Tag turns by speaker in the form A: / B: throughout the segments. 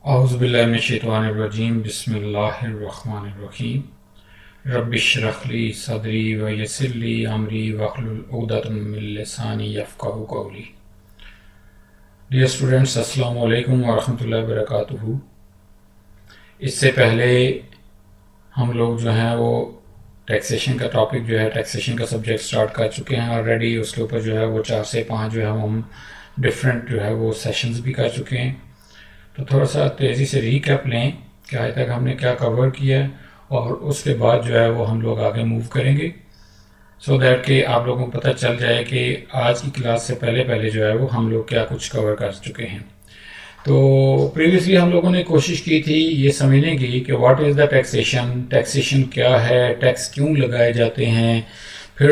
A: औज़ुबिल्लाहिमिनश्शैतानिर्रजीम बिस्मिल्लाहिर्रहमानिर्रहीम रब्बिश्रह ली सदरी व यस्सिर ली अमरी वहलुल उक़दतम मिन लिसानी यफ़क़हू क़ौली। डियर स्टूडेंट्स, अस्सलामु अलैकुम व रहमतुल्लाहि व बरकातुहू। इससे पहले हम लोग जो हैं वो टैक्सेशन का टॉपिक जो है टैक्सेशन का सब्जेक्ट स्टार्ट कर चुके हैं ऑलरेडी। उसके ऊपर जो है वो 4 से 5 जो है हम डिफरेंट जो है वो सेशंस भी कर चुके हैं। तो थोड़ा सा तेज़ी से रीकैप लें कि आज तक हमने क्या कवर किया है और उसके बाद जो है वो हम लोग आगे मूव करेंगे, सो दैट कि आप लोगों को पता चल जाए कि आज की क्लास से पहले पहले जो है वो हम लोग क्या कुछ कवर कर चुके हैं। तो प्रीवियसली हम लोगों ने कोशिश की थी ये समझने की कि व्हाट इज़ द टैक्सेशन क्या है, टैक्स क्यों लगाए जाते हैं, फिर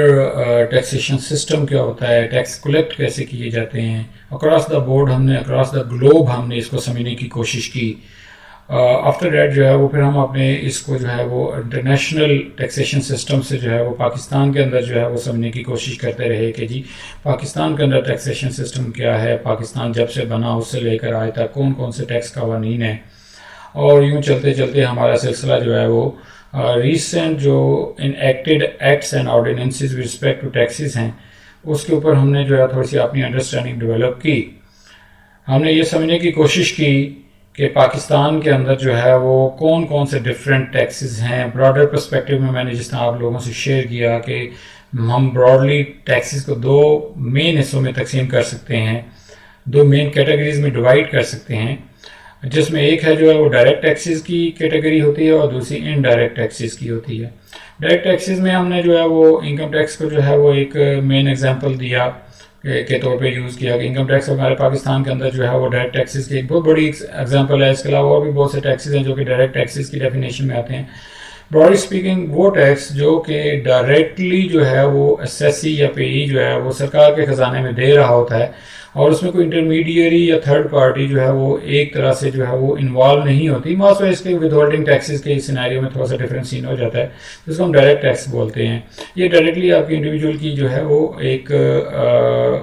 A: टैक्सेशन सिस्टम क्या होता है, टैक्स कलेक्ट कैसे किए जाते हैं। Across the board across the globe हमने इसको समझने की कोशिश की। आफ्टर डैट जो है वो फिर हम अपने इसको जो है वो इंटरनेशनल टैक्सेशन सिस्टम से जो है वो पाकिस्तान के अंदर जो है वो समझने की कोशिश करते रहे कि जी पाकिस्तान के अंदर टैक्सेशन सिस्टम क्या है, पाकिस्तान जब से बना उससे लेकर आज तक कौन कौन से टैक्स कवानीन हैं। और यूँ चलते चलते हमारा सिलसिला जो है वो रिसेंट जो enacted acts and ordinances with respect to taxes हैं उसके ऊपर हमने जो है थोड़ी सी अपनी अंडरस्टैंडिंग डेवलप की। हमने ये समझने की कोशिश की कि पाकिस्तान के अंदर जो है वो कौन कौन से डिफरेंट टैक्सेस हैं। ब्रॉडर पर्सपेक्टिव में मैंने जिस तरह आप लोगों से शेयर किया कि हम ब्रॉडली टैक्सेस को 2 मेन हिस्सों में तकसीम कर सकते हैं, 2 मेन कैटेगरीज में डिवाइड कर सकते हैं, जिसमें एक है जो है वो डायरेक्ट टैक्सेस की कैटेगरी होती है और दूसरी इनडायरेक्ट टैक्सेस की होती है। डायरेक्ट टैक्सेस में हमने जो है वो इनकम टैक्स को जो है वो एक मेन एग्जांपल दिया के तौर पे यूज़ किया कि इनकम टैक्स हमारे पाकिस्तान के अंदर जो है वो डायरेक्ट टैक्सेस की एक बहुत बड़ी एग्जांपल है। इसके अलावा और भी बहुत से टैक्सेस हैं जो कि डायरेक्ट टैक्सेस की डेफिनेशन में आते हैं। ब्रॉडली स्पीकिंग वो टैक्स जो कि डायरेक्टली जो है वो एसएससी या पेई जो है वो सरकार के ख़जाने में दे रहा होता है और उसमें कोई इंटरमीडिएरी या थर्ड पार्टी जो है वो एक तरह से जो है वो इन्वॉल्व नहीं होती। मास्टर इसके विदहोल्डिंग टैक्सेस के सिनेरियो में थोड़ा सा डिफरेंस सीन हो जाता है, जिसको हम डायरेक्ट टैक्स बोलते हैं। ये डायरेक्टली आपकी इंडिविजुअल की जो है वो एक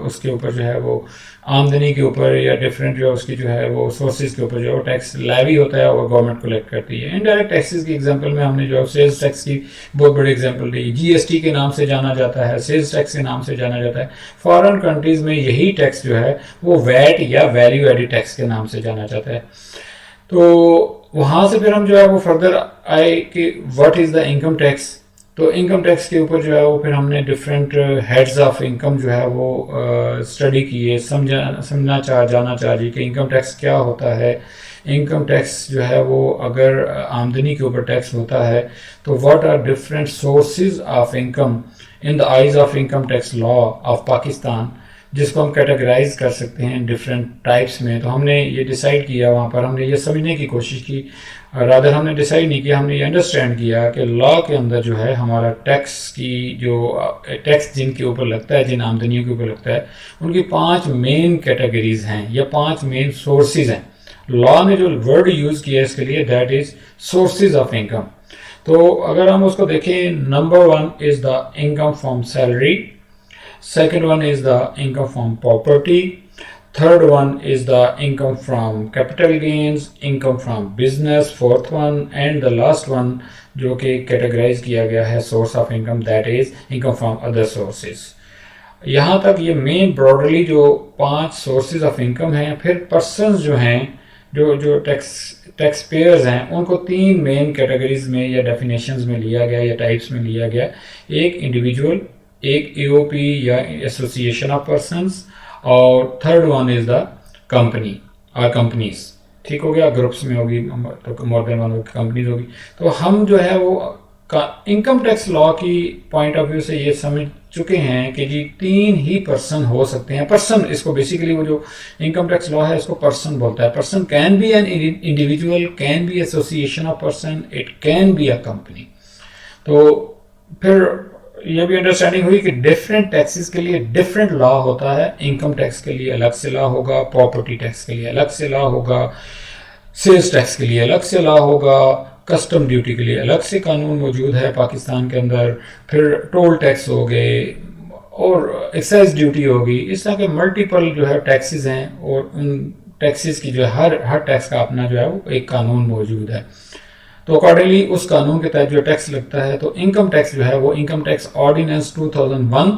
A: उसके ऊपर जो है वो आमदनी के ऊपर या डिफरेंट जो उसकी जो है वो सोर्सेज के ऊपर जो है वो टैक्स लैवी होता है और गवर्नमेंट कलेक्ट करती है। इनडायरेक्ट टैक्सेस की एग्जांपल में हमने जो है सेल्स टैक्स की बहुत बड़ी एग्जांपल दी। जीएसटी के नाम से जाना जाता है, सेल्स टैक्स के नाम से जाना जाता है। फॉरेन कंट्रीज में यही टैक्स जो है वो वैट या वैल्यू एडिड टैक्स के नाम से जाना जाता है। तो वहाँ से फिर हम जो है वो फर्दर आए कि what is the income tax. तो इनकम टैक्स के ऊपर जो है वो फिर हमने डिफरेंट हेड्स ऑफ इनकम जो है वो स्टडी किए, समझना जाना चाहिए कि इनकम टैक्स क्या होता है। इनकम टैक्स जो है वो अगर आमदनी के ऊपर टैक्स होता है तो what are different sources of income in the eyes of income tax law of Pakistan, जिसको हम कैटेगराइज कर सकते हैं डिफरेंट टाइप्स में। तो हमने ये डिसाइड किया, वहाँ पर हमने ये समझने की कोशिश की, रादर हमने डिसाइड नहीं किया, हमने ये अंडरस्टैंड किया कि लॉ के अंदर जो है हमारा टैक्स की जो टैक्स जिनके ऊपर लगता है, जिन आमदनियों के ऊपर लगता है, उनकी 5 मेन कैटेगरीज हैं या 5 मेन सोर्सेज हैं। लॉ ने जो वर्ड यूज़ किया इसके लिए that is sources of income. तो अगर हम उसको देखें, number 1 is the income from salary, second one is the income from property, third one is the income from capital gains, income from business, fourth one and the last one जो कि categorise किया गया है source of income, that is income from other sources। यहाँ तक ये main broadly जो 5 sources of income हैं। फिर पर्सनस जो हैं जो टैक्स पेयर्स हैं उनको 3 मेन कैटेगरीज में या डेफिनेशंस में लिया गया या टाइप्स में लिया गया। एक इंडिविजुअल, एक एओपी या एसोसिएशन ऑफ पर्सन्स और third one is the company और कंपनीज। ठीक हो गया, ग्रुप्स में होगी तो मोर देन वन कंपनीज होगी। तो हम जो है वो इनकम टैक्स लॉ की पॉइंट ऑफ व्यू से ये समझ चुके हैं कि जी 3 ही पर्सन हो सकते हैं। पर्सन इसको बेसिकली वो जो इनकम टैक्स लॉ है इसको पर्सन बोलता है। Person can be an individual, can be association of person, it can be a company. तो फिर यह भी अंडरस्टैंडिंग हुई कि डिफरेंट टैक्सेस के लिए डिफरेंट लॉ होता है। इनकम टैक्स के लिए अलग से लॉ होगा, प्रॉपर्टी टैक्स के लिए अलग से लॉ होगा, सेल्स टैक्स के लिए अलग से लॉ होगा, कस्टम ड्यूटी के लिए अलग से कानून मौजूद है पाकिस्तान के अंदर, फिर टोल टैक्स हो गए और एक्साइज ड्यूटी होगी। इस तरह के मल्टीपल जो है टैक्सेस हैं और उन टैक्सेस की जो है हर टैक्स का अपना जो है वो एक कानून मौजूद है। तो अकॉर्डिंगली उस कानून के तहत जो टैक्स लगता है, तो इनकम टैक्स जो है वो इनकम टैक्स ऑर्डिनेंस 2001,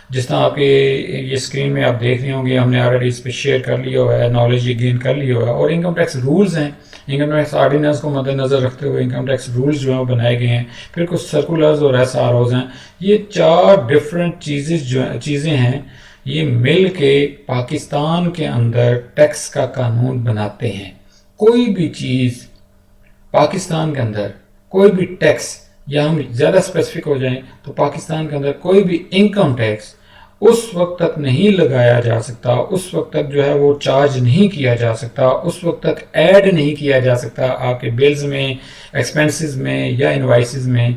A: जिस तरह आपके ये स्क्रीन में आप देख रहे होंगे, हमने ऑलरेडी इस पर शेयर कर लिया हुआ है, नॉलेज ये गेन कर लिया हुआ है। और इनकम टैक्स रूल्स हैं, इनकम टैक्स ऑर्डिनेंस को मद्देनजर रखते हुए इनकम टैक्स रूल्स जो हैं वो बनाए गए हैं। फिर कुछ सर्कुलर्स और SROs हैं। ये 4 डिफरेंट चीज़ें हैं, ये मिल के पाकिस्तान के अंदर टैक्स का कानून बनाते हैं। कोई भी चीज़ पाकिस्तान के अंदर, कोई भी टैक्स, या हम ज़्यादा स्पेसिफिक हो जाएं तो पाकिस्तान के अंदर कोई भी इनकम टैक्स उस वक्त तक नहीं लगाया जा सकता, उस वक्त तक जो है वो चार्ज नहीं किया जा सकता, उस वक्त तक ऐड नहीं किया जा सकता आपके बिल्स में, एक्सपेंसेस में या इनवाइसेस में,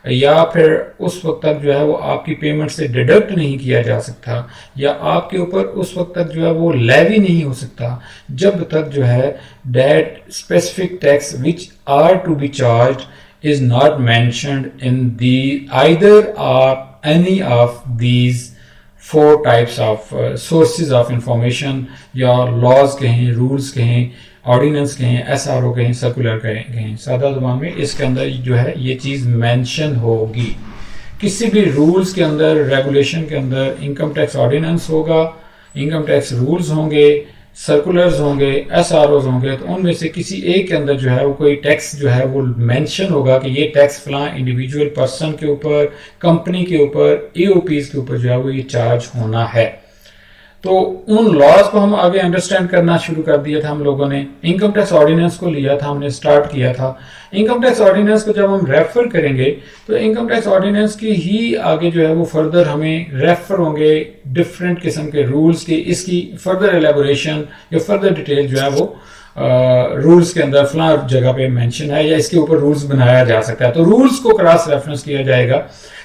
A: या फिर उस वक्त तक जो है वो आपकी पेमेंट से डिडक्ट नहीं किया जा सकता, या आपके ऊपर उस वक्त तक जो है वो लेवी नहीं हो सकता जब तक जो है that specific tax which are to be charged is not mentioned in the either or any of these 4 types of sources of information, या laws कहें, rules कहें, ordinance कहें, SRO कहें, circular कहें। सादा ज़ुबान में इसके अंदर जो है ये चीज़ मेंशन होगी। किसी भी रूल्स के अंदर, रेगुलेशन के अंदर इनकम टैक्स ऑर्डिनेंस होगा, इनकम टैक्स रूल्स होंगे, सर्कुलर्स होंगे, SROs होंगे, तो उनमें से किसी एक के अंदर जो है वो कोई टैक्स जो है वो मेंशन होगा कि ये टैक्स फलां इंडिविजुअल पर्सन के ऊपर, कंपनी के ऊपर, EOPs के ऊपर जो है वो ये चार्ज होना है। तो उन लॉज को हम आगे अंडरस्टैंड करना शुरू कर दिया था हम लोगों ने। इनकम टैक्स ऑर्डिनेंस को लिया था, हमने स्टार्ट किया था। इनकम टैक्स ऑर्डिनेंस को जब हम रेफर करेंगे तो इनकम टैक्स ऑर्डिनेंस की ही आगे जो है वो फर्दर हमें रेफर होंगे डिफरेंट किस्म के रूल्स के, इसकी फर्दर एलेबोरेशन या फर्दर डिटेल जो है वो रूल्स के अंदर फलां जगह पे मेंशन है या इसके ऊपर रूल्स बनाया जा सकता है। तो रूल्स को क्रॉस रेफरेंस किया जाएगा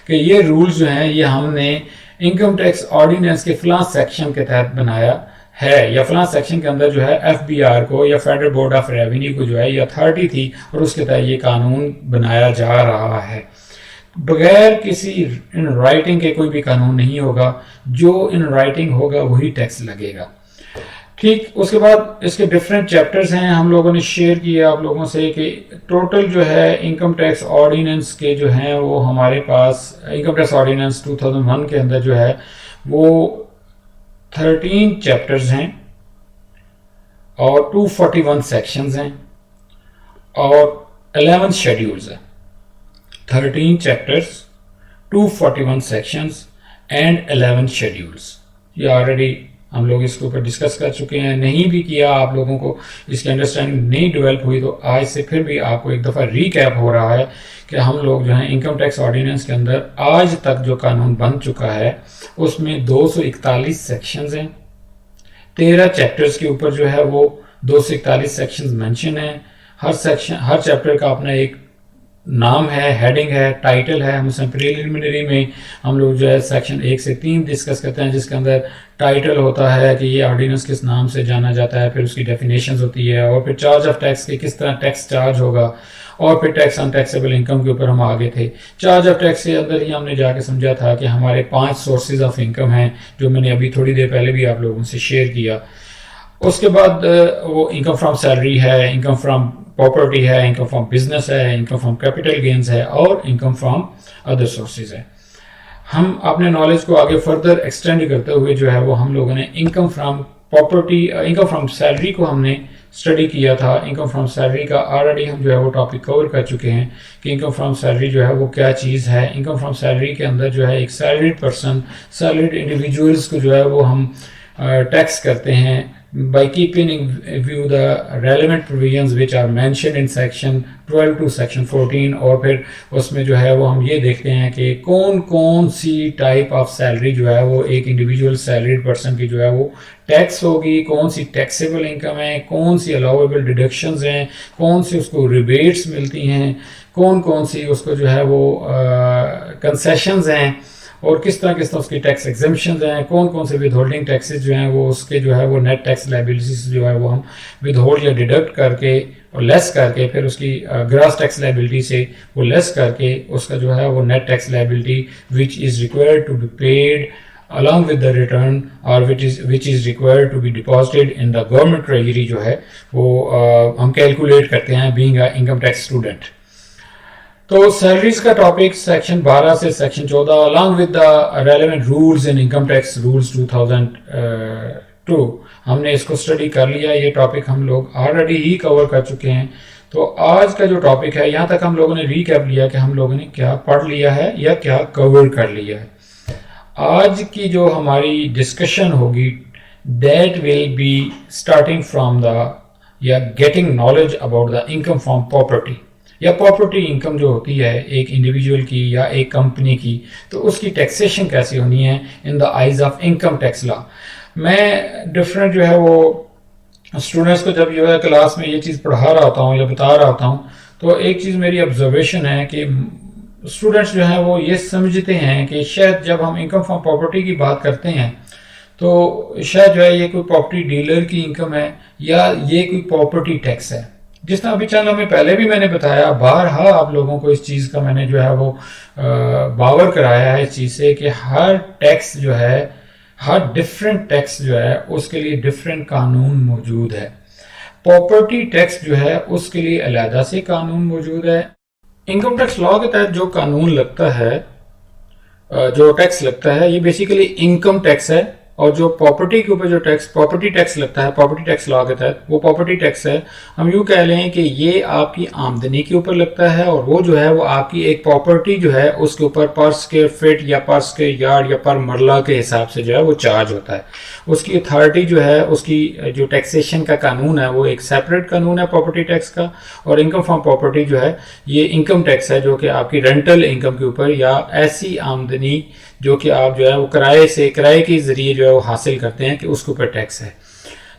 A: कि ये रूल्स जो हैं ये हमने इनकम टैक्स ऑर्डिनेंस के फलां सेक्शन के तहत बनाया है, या फलां सेक्शन के अंदर जो है FBR को या फेडरल बोर्ड ऑफ रेवेन्यू को जो है ये अथॉरिटी थी और उसके तहत ये कानून बनाया जा रहा है। बगैर किसी इन राइटिंग के कोई भी कानून नहीं होगा, जो इन राइटिंग होगा वही टैक्स लगेगा। ठीक, उसके बाद इसके डिफरेंट चैप्टर्स हैं, हम लोगों ने शेयर किया आप लोगों से कि टोटल जो है इनकम टैक्स ऑर्डिनेंस के जो हैं वो हमारे पास इनकम टैक्स ऑर्डिनेंस 2001 के अंदर जो है वो 13 चैप्टर्स हैं और 241 सेक्शंस हैं और 11 शेड्यूल्स हैं। 13 चैप्टर्स, 241 सेक्शंस एंड 11 शेड्यूल्स। ये ऑलरेडी हम लोग इसके ऊपर डिस्कस कर चुके हैं। नहीं भी किया, आप लोगों को इसकी अंडरस्टैंडिंग नहीं डेवलप हुई, तो आज से फिर भी आपको एक दफ़ा रीकैप हो रहा है कि हम लोग जो है इनकम टैक्स ऑर्डिनेंस के अंदर आज तक जो कानून बन चुका है उसमें 241 सेक्शंस हैं, 13 चैप्टर्स के ऊपर जो है वो 241 सेक्शंस मेंशन है। हर चैप्टर का अपना एक नाम है, हेडिंग है, टाइटल है। हम प्रिलिमिनरी में हम लोग जो है सेक्शन 1 से 3 डिस्कस करते हैं, जिसके अंदर टाइटल होता है कि ये ऑर्डिनेंस किस नाम से जाना जाता है, फिर उसकी डेफिनेशंस होती है, और फिर चार्ज ऑफ टैक्स के किस तरह टैक्स चार्ज होगा, और फिर टैक्स ऑन टैक्सेबल इनकम के ऊपर हम आगे थे। चार्ज ऑफ टैक्स के अंदर ही हमने जाके समझा था कि हमारे 5 सोर्सेज ऑफ इनकम हैं, जो मैंने अभी थोड़ी देर पहले भी आप लोगों से शेयर किया। उसके बाद वो इनकम फ्रॉम सैलरी है, इनकम फ्रॉम प्रॉपर्टी है, इनकम फ्रॉम बिजनेस है, इनकम फ्रॉम कैपिटल गेन्स है, और इनकम फ्रॉम अदर सोर्सेज है। हम अपने नॉलेज को आगे फर्दर एक्सटेंड करते हुए जो है वो हम लोगों ने income from property, income from salary को हमने स्टडी किया था। इनकम फ्रॉम सैलरी का ऑलरेडी हम जो है वो टॉपिक कवर कर चुके हैं कि इनकम फ्रॉम सैलरी जो है वो क्या चीज़ है। इनकम फ्रॉम सैलरी के अंदर जो है एक सैलरीड पर्सन, सैलरीड इंडिविजुअल्स को जो है वो हम टैक्स करते हैं by keeping in view the relevant provisions which are mentioned in section 12 to section 14। और फिर उसमें जो है वो हम ये देखते हैं कि कौन कौन सी टाइप ऑफ सैलरी जो है वो एक इंडिविजुअल सैलरीड पर्सन की जो है वो टैक्स होगी, कौन सी टैक्सेबल इनकम है, कौन सी अलाउेबल डिडक्शंस हैं, कौन सी उसको रिबेट्स मिलती हैं, कौन कौन सी उसको जो है वो कंसेशंस हैं, और किस तरह उसकी टैक्स एग्जेम्पशंस हैं, कौन कौन से विद होल्डिंग टैक्सेस जो हैं वो उसके जो है वो नेट टैक्स लायबिलिटीज जो है वो हम विद होल्ड या डिडक्ट करके और लेस करके फिर उसकी ग्रॉस टैक्स लायबिलिटी से वो लेस करके उसका जो है वो net tax liability which is required to be paid along with the return or which is required to be deposited in the government treasury जो है वो हम कैलकुलेट करते हैं being a income tax student। तो सैलरीज का topic section 12 से section 14 along with the relevant rules in income tax rules 2002 हमने इसको स्टडी कर लिया। ये टॉपिक हम लोग ऑलरेडी ही कवर कर चुके हैं। तो आज का जो टॉपिक है यहाँ तक हम लोगों ने रीकैप लिया कि हम लोगों ने क्या पढ़ लिया है या क्या कवर कर लिया है। आज की जो हमारी डिस्कशन होगी that will be starting from the या getting knowledge about the income from property या प्रॉपर्टी इनकम जो होती है एक इंडिविजुअल की या एक कंपनी की, तो उसकी टैक्सेशन कैसे होनी है इन the eyes of income tax law. मैं डिफरेंट जो है वो स्टूडेंट्स को जब जो है क्लास में ये चीज़ पढ़ा रहा होता हूँ या बता रहा होता हूँ तो एक चीज़ मेरी ऑब्जर्वेशन है कि स्टूडेंट्स जो है वो ये समझते हैं कि शायद जब हम इनकम फ्रॉम प्रॉपर्टी की बात करते हैं तो शायद जो है ये कोई प्रॉपर्टी डीलर की इनकम है या ये कोई प्रॉपर्टी टैक्स है। जिस तरह अभी चैनल में पहले भी मैंने बताया, बारहा आप लोगों को इस चीज़ का मैंने जो है वो बावर कराया है इस चीज़ से कि हर टैक्स जो है हर डिफरेंट टैक्स जो है उसके लिए डिफरेंट कानून मौजूद है। प्रॉपर्टी टैक्स जो है उसके लिए अलहदा से कानून मौजूद है। इनकम टैक्स लॉ के तहत जो कानून लगता है, जो टैक्स लगता है, ये बेसिकली इनकम टैक्स है। और जो प्रॉपर्टी के ऊपर जो टैक्स प्रॉपर्टी टैक्स लगता है प्रॉपर्टी टैक्स लॉ के तहत, वो प्रॉपर्टी टैक्स है। हम यूँ कह लें कि ये आपकी आमदनी के ऊपर लगता है और वो जो है वो आपकी एक प्रॉपर्टी जो है उसके ऊपर पर स्क्वायर फीट या पर स्क्वायर यार्ड या पर मरला के हिसाब से जो है वो चार्ज होता है। उसकी अथॉरिटी जो है उसकी जो टैक्सेशन का कानून है वो एक सेपरेट कानून है प्रॉपर्टी टैक्स का। और इनकम फ्रॉम प्रॉपर्टी जो है ये इनकम टैक्स है जो कि आपकी रेंटल इनकम के ऊपर या ऐसी आमदनी जो कि आप जो है वो किराए के जरिए जो है वो हासिल करते हैं कि उसके ऊपर टैक्स है।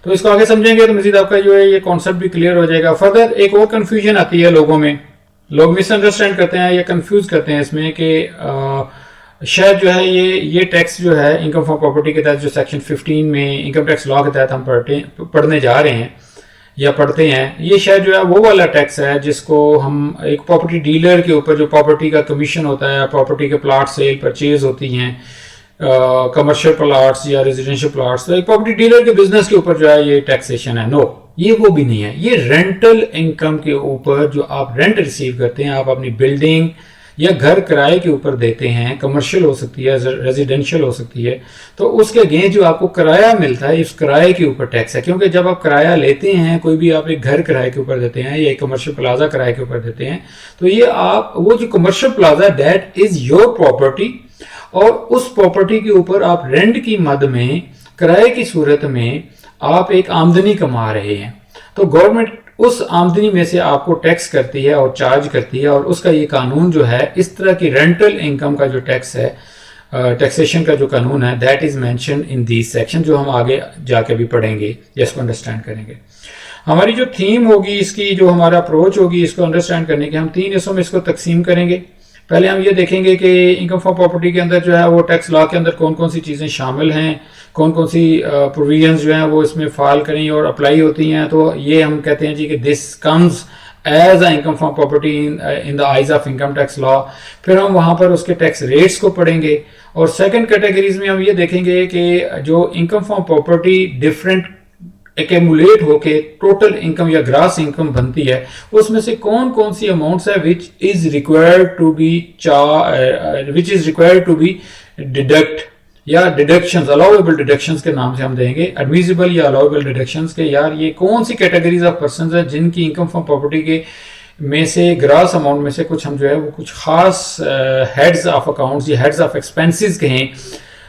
A: तो इसको आगे समझेंगे तो मजीद आपका जो है ये कॉन्सेप्ट भी क्लियर हो जाएगा। फर्दर एक और कंफ्यूजन आती है लोगों में, लोग मिसअंडरस्टैंड करते हैं या कंफ्यूज करते हैं इसमें कि शायद जो है ये टैक्स जो है इनकम फ्रॉम प्रॉपर्टी के तहत जो सेक्शन 15 में इनकम टैक्स लॉ के तहत हम पढ़ने जा रहे हैं या पढ़ते हैं, ये शायद जो है वो वाला टैक्स है जिसको हम एक प्रॉपर्टी डीलर के ऊपर जो प्रॉपर्टी का कमीशन होता है, प्रॉपर्टी के प्लाट सेल परचेज होती हैं, कमर्शियल प्लाट्स या रेजिडेंशियल प्लाट्स, तो एक प्रॉपर्टी डीलर के बिजनेस के ऊपर जो है ये टैक्सेशन है। नो, ये वो भी नहीं है। ये रेंटल इनकम के ऊपर जो आप रेंट रिसीव करते हैं, आप अपनी बिल्डिंग या घर किराए के ऊपर देते हैं, कमर्शियल हो सकती है, रेजिडेंशियल हो सकती है, तो उसके अगेंस्ट जो आपको किराया मिलता है इस किराए के ऊपर टैक्स है। क्योंकि जब आप किराया लेते हैं, कोई भी आप एक घर किराए के ऊपर देते हैं या एक कमर्शियल प्लाजा किराए के ऊपर देते हैं, तो ये आप वो जो commercial plaza that is your property और उस प्रॉपर्टी के ऊपर आप रेंट की मद में किराए की सूरत में आप एक आमदनी कमा रहे हैं। तो गवर्नमेंट उस आमदनी में से आपको टैक्स करती है और चार्ज करती है। और उसका ये कानून जो है इस तरह की रेंटल इनकम का जो टैक्स है, टैक्सेशन का जो कानून है, that is mention in this section, जो हम आगे जाके भी पढ़ेंगे या इसको अंडरस्टैंड करेंगे। हमारी जो थीम होगी इसकी, जो हमारा अप्रोच होगी इसको अंडरस्टैंड करने के, हम 3 हिस्सों में इसको तकसीम करेंगे। पहले हम ये देखेंगे कि इनकम फ्रॉम प्रॉपर्टी के अंदर जो है वो टैक्स लॉ के अंदर कौन कौन सी चीज़ें शामिल हैं, कौन कौन सी प्रोविजंस जो हैं वो इसमें फाल करें और अप्लाई होती हैं। तो ये हम कहते हैं जी कि this comes as a income from property in the eyes of income tax law. फिर हम वहाँ पर उसके टैक्स रेट्स को पढ़ेंगे और सेकंड कैटेगरीज में हम ये देखेंगे कि जो income from property different accumulate होके टोटल इनकम या ग्रास इनकम बनती है, उसमें से कौन कौन सी अमाउंट्स है which is required to be deduct या डिडक्शंस, अलाउएबल डिडक्शंस के नाम से हम देंगे, एडमिसिबल या अलाउएबल डिडक्शंस के। यार ये कौन सी कैटेगरीज ऑफ पर्सन है जिनकी इनकम फ्रॉम प्रॉपर्टी के में से ग्रास अमाउंट में से कुछ हम जो है वो कुछ खास हेड्स ऑफ अकाउंट्स या हेड्स ऑफ एक्सपेंसेस कहें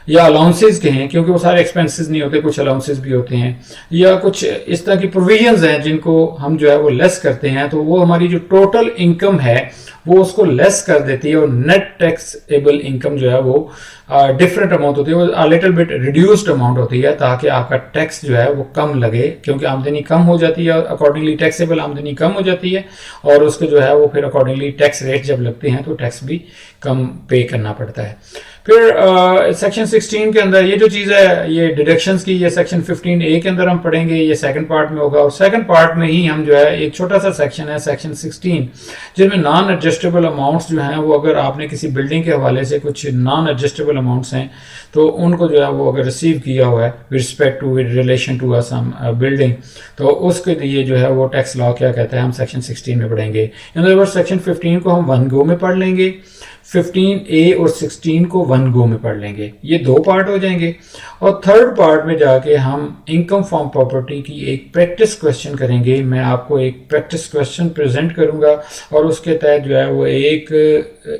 A: या अलाउंसेस कहें, क्योंकि वो सारे एक्सपेंसेस नहीं होते, कुछ अलाउंसेस भी होते हैं, या कुछ इस तरह की प्रोविजंस हैं जिनको हम जो है वो लेस करते हैं। तो वो हमारी जो टोटल इनकम है वो उसको लेस कर देती है और नेट टैक्सेबल इनकम जो है वो डिफरेंट अमाउंट होती है, वो लिटिल बिट रिड्यूस्ड अमाउंट होती है, ताकि आपका टैक्स जो है वो कम लगे, क्योंकि आमदनी कम हो जाती है, अकॉर्डिंगली टैक्सेबल आमदनी कम हो जाती है और उसके जो है वो फिर अकॉर्डिंगली टैक्स रेट जब लगते हैं तो टैक्स भी कम पे करना पड़ता है। फिर सेक्शन 16 के अंदर ये जो चीज़ है ये डिडक्शंस की, ये सेक्शन 15A के अंदर हम पढ़ेंगे, ये सेकंड पार्ट में होगा। और सेकंड पार्ट में ही हम जो है एक छोटा सा सेक्शन है सेक्शन 16 जिसमें नॉन एडजस्टेबल अमाउंट्स जो हैं वो, अगर आपने किसी बिल्डिंग के हवाले से कुछ नॉन एडजस्टेबल रिसीवेबल अमाउंट्स हैं तो उनको जो है वो अगर रिसीव किया हुआ है with respect to with relation to some building, तो उसके लिए जो है वो टैक्स लॉ क्या कहता है हम सेक्शन 16 में पढ़ेंगे। इन अदर वर्ड्स सेक्शन 15 को हम वन गो में पढ़ लेंगे, 15A और 16 को वन गो में पढ़ लेंगे, ये दो पार्ट हो जाएंगे। और थर्ड पार्ट में जाके हम इनकम फ्रॉम प्रॉपर्टी की एक प्रैक्टिस क्वेश्चन करेंगे। मैं आपको एक प्रैक्टिस क्वेश्चन प्रेजेंट करूंगा और उसके तहत जो है वो एक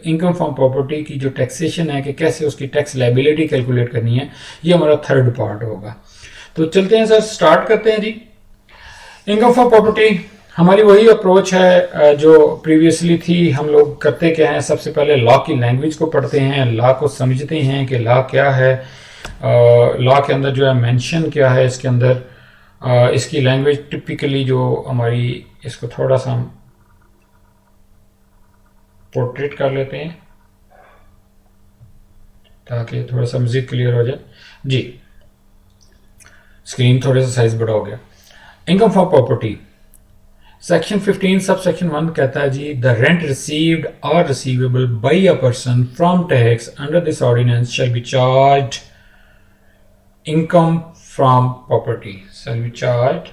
A: इनकम फ्रॉम प्रॉपर्टी की जो टैक्सेशन है कि कैसे उसकी टैक्स लायबिलिटी कैलकुलेट करनी है, ये हमारा थर्ड पार्ट होगा। तो चलते हैं सर, स्टार्ट करते हैं जी। इनकम फ्रॉम प्रॉपर्टी हमारी वही अप्रोच है जो प्रीवियसली थी। हम लोग करते क्या हैं, सबसे पहले लॉ की लैंग्वेज को पढ़ते हैं, लॉ को समझते हैं कि लॉ क्या है, लॉ के अंदर जो है मेंशन क्या है इसके अंदर, इसकी लैंग्वेज टिपिकली जो हमारी, इसको थोड़ा सा हम पोर्ट्रेट कर लेते हैं ताकि थोड़ा सा मजीद क्लियर हो जाए जी। स्क्रीन थोड़ा सा साइज बड़ा हो गया। इनकम फ्रॉम प्रॉपर्टी सेक्शन 15 सब सेक्शन 1 कहता है जी, द रेंट रिसीव्ड और receivable by a person from tax under this ordinance shall be charged income from property shall be charged.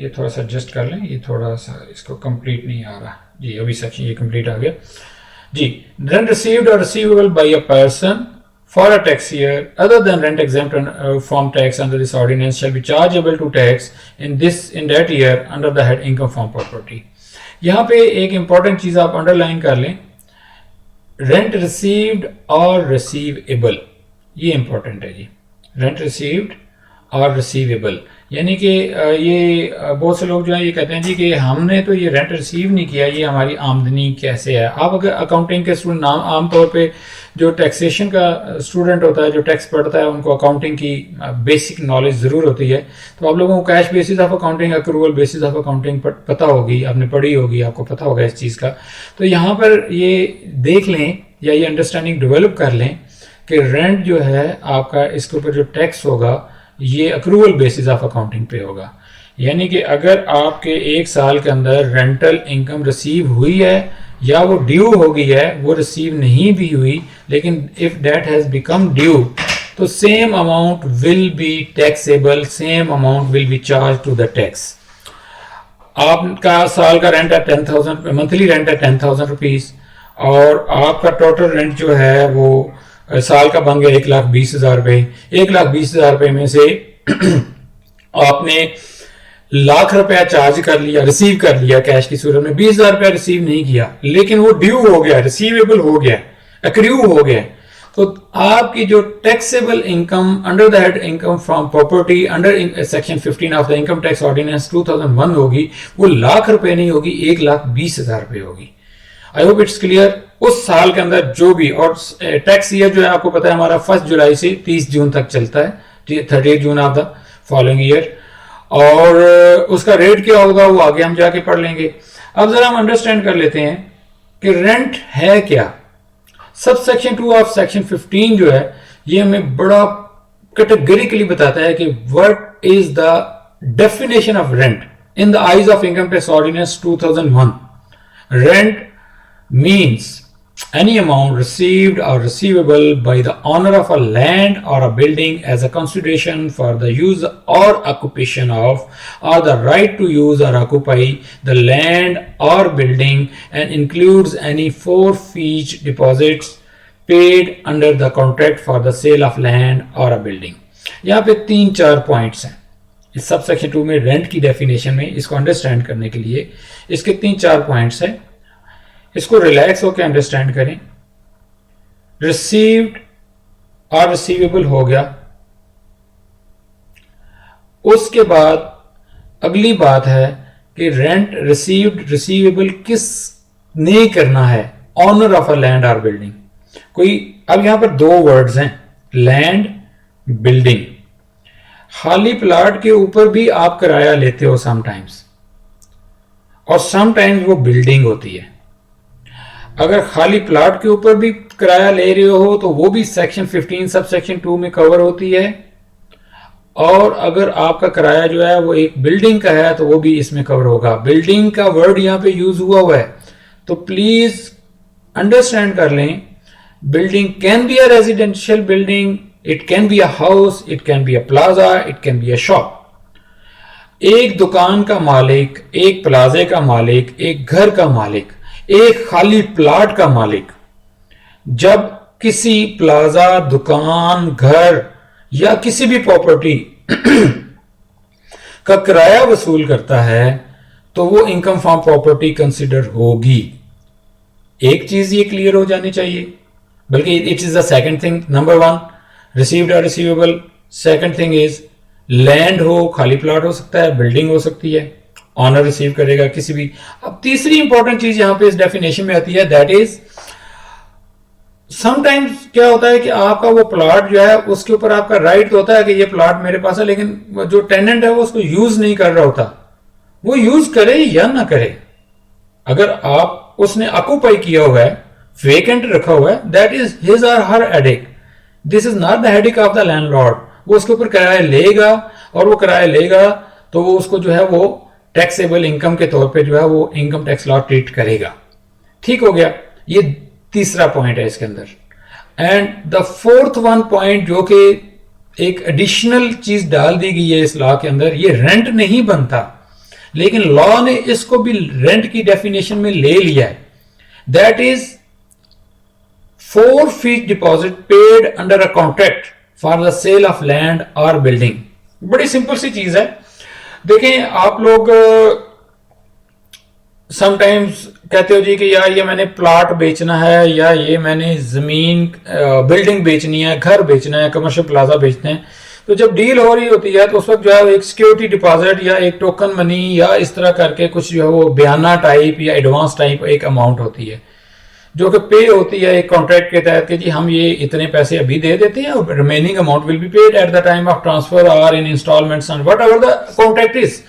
A: ये थोड़ा सा एडजस्ट कर लें, ये थोड़ा सा इसको कंप्लीट नहीं आ रहा जी, अभी सेक्शन ये कंप्लीट आ गया जी। रेंट रिसीव्ड और receivable by a person for a tax year other than rent exempt from tax under this ordinance shall be chargeable to tax in that year under the head income from property। यहाँ पे एक important चीज आप underline कर लें, rent received और receivable, ये important है जी। रेंट रिसीव्ड और रिसीवेबल यानी कि ये बहुत से लोग जो है ये कहते हैं जी कि हमने तो ये रेंट रिसीव नहीं किया, ये हमारी आमदनी कैसे है। आप अगर अकाउंटिंग के स्टूडेंट आमतौर पे जो टैक्सेशन का स्टूडेंट होता है, जो टैक्स पढ़ता है, उनको अकाउंटिंग की बेसिक नॉलेज ज़रूर होती है। तो आप लोगों को cash basis of accounting, accrual basis of accounting पता होगी, आपने पढ़ी होगी, आपको पता होगा इस चीज़ का। तो यहाँ पर ये देख लें या ये अंडरस्टैंडिंग डेवलप कर लें कि रेंट जो है आपका, इसके ऊपर जो टैक्स होगा ये अक्रूवल बेसिस ऑफ अकाउंटिंग पे होगा। यानी कि अगर आपके एक साल के अंदर रेंटल इनकम रिसीव हुई है या वो ड्यू हो गई है, वो रिसीव नहीं भी हुई, लेकिन if that has become due तो same amount will be taxable, same amount will be charge to the tax. आपका साल का रेंट है 10,000, मंथली रेंट है 10,000 रुपीज और आपका टोटल रेंट जो है वो साल का बन गया 1,20,000 रुपए। 1,20,000 रुपए में से आपने लाख रुपया चार्ज कर लिया, रिसीव कर लिया कैश की सूरत में, 20,000 रुपया रिसीव नहीं किया, लेकिन वो ड्यू हो गया, रिसीवेबल हो गया, एक्रू हो गया। तो आपकी जो taxable income under the head income from property under section 15 of the income tax ordinance 2001 होगी, वो लाख रुपए नहीं होगी, 1,20,000 रुपए होगी। आई होप इट्स क्लियर। उस साल के अंदर जो भी, और टैक्स ईयर जो है आपको पता है हमारा 1 जुलाई से 30 जून तक चलता है, 30 June of the following year, और उसका रेट क्या होगा वो आगे हम जाके पढ़ लेंगे। अब जरा हम अंडरस्टैंड कर लेते हैं कि रेंट है क्या। सब सेक्शन 2 ऑफ सेक्शन 15 जो है ये हमें बड़ा कैटेगरिकली बताता है कि what is the definition of rent in the eyes of income tax ordinance 2001। Rent means any amount received or receivable by the owner of a land or a building as a consideration for the use or occupation of, or the right to use or occupy the land or building, and includes any forfeit deposits paid under the contract for the sale of land or a building। यहाँ पे 3-4 points हैं इस sub section 2 में rent की definition में। इसको understand करने के लिए इसके 3-4 पॉइंट्स हैं, इसको रिलैक्स होकर अंडरस्टैंड करें। रिसीव्ड और रिसीवेबल हो गया, उसके बाद अगली बात है कि रेंट रिसीव्ड रिसीवेबल किस नहीं करना है, honour of a land or building. कोई, अब यहां पर 2 वर्ड्स हैं, लैंड, बिल्डिंग। खाली प्लाट के ऊपर भी आप किराया लेते हो समटाइम्स, और समटाइम्स वो बिल्डिंग होती है। अगर खाली प्लाट के ऊपर भी किराया ले रहे हो तो वो भी सेक्शन 15 सब सेक्शन 2 में कवर होती है, और अगर आपका किराया जो है वो एक बिल्डिंग का है तो वो भी इसमें कवर होगा। बिल्डिंग का वर्ड यहां पे यूज हुआ है, तो प्लीज अंडरस्टैंड कर लें Building can be a residential building, it can be a house, it can be a plaza, it can be a shop. एक दुकान का मालिक, एक प्लाजे का मालिक, एक घर का मालिक, एक खाली प्लाट का मालिक जब किसी प्लाजा, दुकान, घर या किसी भी प्रॉपर्टी का किराया वसूल करता है तो वो इनकम फ्रॉम प्रॉपर्टी कंसिडर होगी। एक चीज ये क्लियर हो जानी चाहिए, बल्कि it is the second thing. Number one, received और receivable. Second thing is land हो, खाली प्लॉट हो सकता है, बिल्डिंग हो सकती है, ऑनर रिसीव करेगा किसी भी। अब तीसरी इंपॉर्टेंट चीज यहां पे इस डेफिनेशन में आती है, दैट इज समटाइम्स क्या होता है कि आपका वो प्लॉट जो है उसके ऊपर आपका राइट तो होता है कि ये प्लॉट मेरे पास है, लेकिन जो टेनेंट है वो उसको यूज नहीं कर रहा होता। वो यूज करे या ना करे, अगर आप उसने ऑक्यूपाई किया हुआ है, वेकेंट रखा हुआ है, दैट इज हिज और her headache. This is not the headache of the landlord. वो उसके ऊपर किराया लेगा, और वो किराया लेगा तो वो उसको जो है वो टैक्सेबल इनकम के तौर पे जो है वो इनकम टैक्स लॉ ट्रीट करेगा। ठीक हो गया, ये तीसरा पॉइंट है इसके अंदर। And the fourth one point जो कि एक एडिशनल चीज डाल दी गई है इस लॉ के अंदर, ये रेंट नहीं बनता, लेकिन लॉ ने इसको भी रेंट की डेफिनेशन में ले लिया है। That is 4 fees deposit paid under a contract for the sale of land or building. बड़ी सिंपल सी चीज है। देखें, आप लोग समटाइम्स कहते हो जी कि यार ये मैंने प्लॉट बेचना है, या ये मैंने जमीन बिल्डिंग बेचनी है, घर बेचना है, कमर्शियल प्लाजा बेचना है। तो जब डील हो रही होती है तो उस वक्त जो है एक सिक्योरिटी डिपॉजिट या एक टोकन मनी या इस तरह करके कुछ जो है वो बयाना टाइप या एडवांस टाइप एक अमाउंट होती है जो कि पे होती है एक कॉन्ट्रैक्ट के तहत कि जी हम ये इतने पैसे अभी दे देते हैं और remaining amount will be paid at the time of transfer और in installments and whatever the contract is.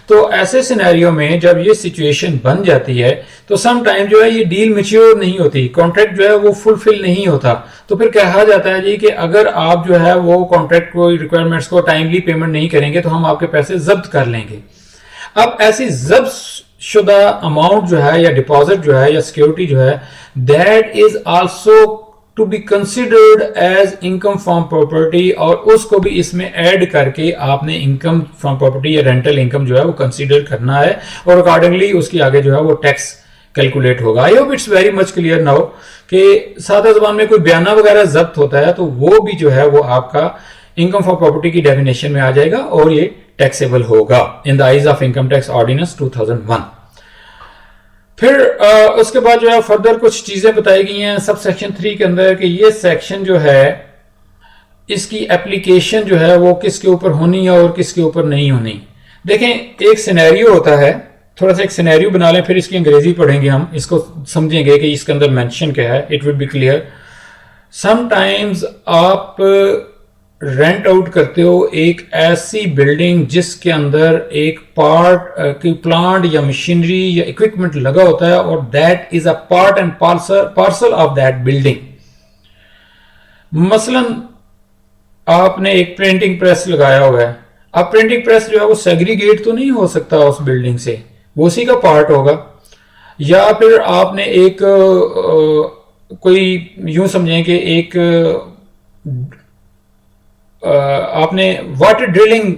A: तो ऐसे सिनेरियो में जब ये सिचुएशन बन जाती है तो सम टाइम जो है ये डील मैच्योर नहीं होती, कॉन्ट्रैक्ट जो है वो फुलफिल नहीं होता। तो फिर कहा जाता है जी कि अगर आप जो है वो कॉन्ट्रैक्ट को रिक्वायरमेंट्स को टाइमली पेमेंट नहीं करेंगे तो हम आपके पैसे जब्त कर लेंगे। अब ऐसी जब्त शुदा अमाउंट जो है या डिपॉजिट जो है या सिक्योरिटी जो है, that is also to be considered as income from property, और उसको भी इसमें ऐड करके आपने इनकम फ्रॉम प्रॉपर्टी या रेंटल इनकम जो है वो कंसिडर करना है, और अकॉर्डिंगली उसकी आगे जो है वो टैक्स कैलकुलेट होगा। आई hope it's very much clear now कि सादा जबान में कोई बयाना वगैरह जब्त होता है तो वो भी जो है वो आपका इनकम फ्रॉम प्रॉपर्टी की डेफिनेशन में आ जाएगा और ये टैक्सेबल होगा in the eyes of income tax ordinance 2001। फिर उसके बाद जो है फर्दर कुछ चीजें बताई गई हैं सब सेक्शन 3 के अंदर कि ये सेक्शन जो है इसकी एप्लीकेशन जो है वो किसके ऊपर होनी है और किसके ऊपर नहीं होनी। देखें, एक सिनेरियो होता है, थोड़ा सा एक सिनेरियो बना लें, फिर इसकी अंग्रेजी पढ़ेंगे, हम इसको समझेंगे कि इसके अंदर मेंशन क्या है, it will be clear. Sometimes आप रेंट आउट करते हो एक ऐसी बिल्डिंग जिसके अंदर एक पार्ट की प्लांट या मशीनरी या इक्विपमेंट लगा होता है, और that is a part and parcel of that building. मसलन आपने एक प्रिंटिंग प्रेस लगाया हुआ है। अब प्रिंटिंग प्रेस जो है वो सेग्रीगेट तो नहीं हो सकता उस बिल्डिंग से, वो उसी का पार्ट होगा। या फिर आपने एक कोई यूं समझें कि एक आपने वाटर ड्रिलिंग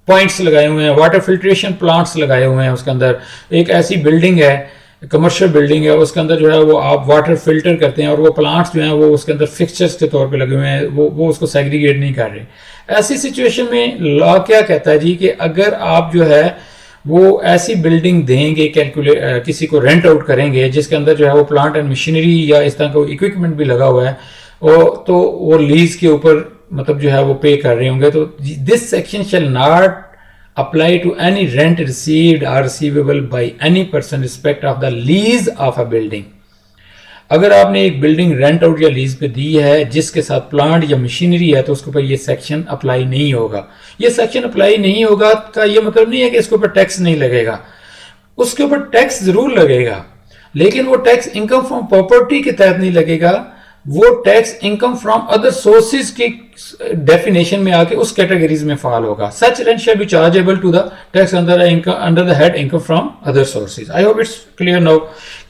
A: पॉइंट्स लगाए हुए हैं, वाटर फिल्ट्रेशन प्लांट्स लगाए हुए हैं, उसके अंदर एक ऐसी बिल्डिंग है, कमर्शियल बिल्डिंग है, उसके अंदर जो है वो आप वाटर फिल्टर करते हैं और वो प्लांट्स जो हैं वो उसके अंदर फिक्सचर्स के तौर पे लगे हुए हैं, वो उसको सेग्रीगेट नहीं कर रहे। ऐसी सिचुएशन में लॉ क्या कहता है जी कि अगर आप जो है वो ऐसी बिल्डिंग देंगे, किसी को रेंट आउट करेंगे जिसके अंदर जो है वो प्लांट एंड मशीनरी या इस तरह का इक्विपमेंट भी लगा हुआ है, और तो वो लीज के ऊपर मतलब जो है वो पे कर रहे होंगे, तो this section shall not apply to any rent received और receivable by any person respect of the lease of a building. अगर आपने एक बिल्डिंग रेंट आउट या लीज पे दी है जिसके साथ प्लांट या मशीनरी है तो उसके ऊपर ये सेक्शन अप्लाई नहीं होगा। ये सेक्शन अप्लाई नहीं होगा का ये मतलब नहीं है कि इसके ऊपर टैक्स नहीं लगेगा, उसके ऊपर टैक्स जरूर लगेगा, लेकिन वो टैक्स इनकम फ्रॉम प्रॉपर्टी के तहत नहीं लगेगा, वो tax income from other sources के डेफिनेशन में आके उस कैटेगरीज में फॉल होगा. Such rent shall be chargeable to the tax under the head income from other sources. I hope it's clear now.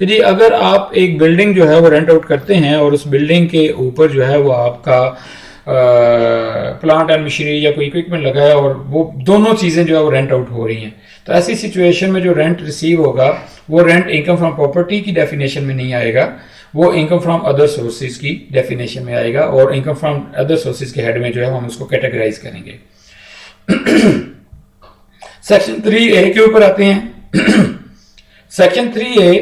A: यदि अगर आप एक बिल्डिंग जो है वो रेंट आउट करते हैं और उस बिल्डिंग के ऊपर जो है वो आपका प्लांट एंड मशीनरी या कोई इक्विपमेंट लगा है और वो दोनों चीज़ें जो है वो रेंट आउट हो रही हैं, तो ऐसी सिचुएशन में जो रेंट रिसीव होगा वो रेंट इनकम फ्रॉम प्रॉपर्टी की डेफिनेशन में नहीं आएगा, वो इनकम फ्रॉम अदर सोर्सेज की डेफिनेशन में आएगा. और इनकम फ्रॉम अदर सोर्सेज के हेड में जो है हम उसको कैटेगराइज करेंगे. सेक्शन 3A के ऊपर आते हैं. सेक्शन 3A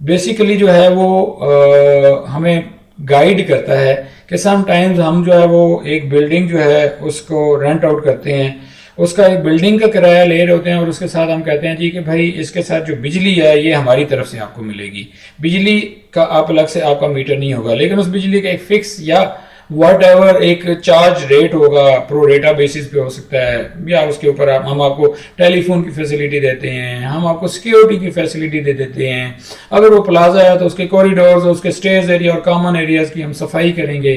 A: बेसिकली जो है वो हमें गाइड करता है कि समटाइम्स हम जो है वो एक बिल्डिंग जो है उसको रेंट आउट करते हैं, उसका एक बिल्डिंग का किराया ले रहे होते हैं और उसके साथ हम कहते हैं जी कि भाई इसके साथ जो बिजली है ये हमारी तरफ से आपको मिलेगी. बिजली का आप अलग से आपका मीटर नहीं होगा, लेकिन उस बिजली का एक फिक्स या वट एवर एक चार्ज रेट होगा, प्रो रेटा बेसिस पे हो सकता है, या उसके ऊपर हम आपको टेलीफोन की फैसिलिटी देते हैं, हम आपको सिक्योरिटी की फैसिलिटी दे देते हैं. अगर वो प्लाजा है तो उसके कॉरिडोर्स, उसके स्टेज एरिया और कॉमन एरियाज की हम सफाई करेंगे.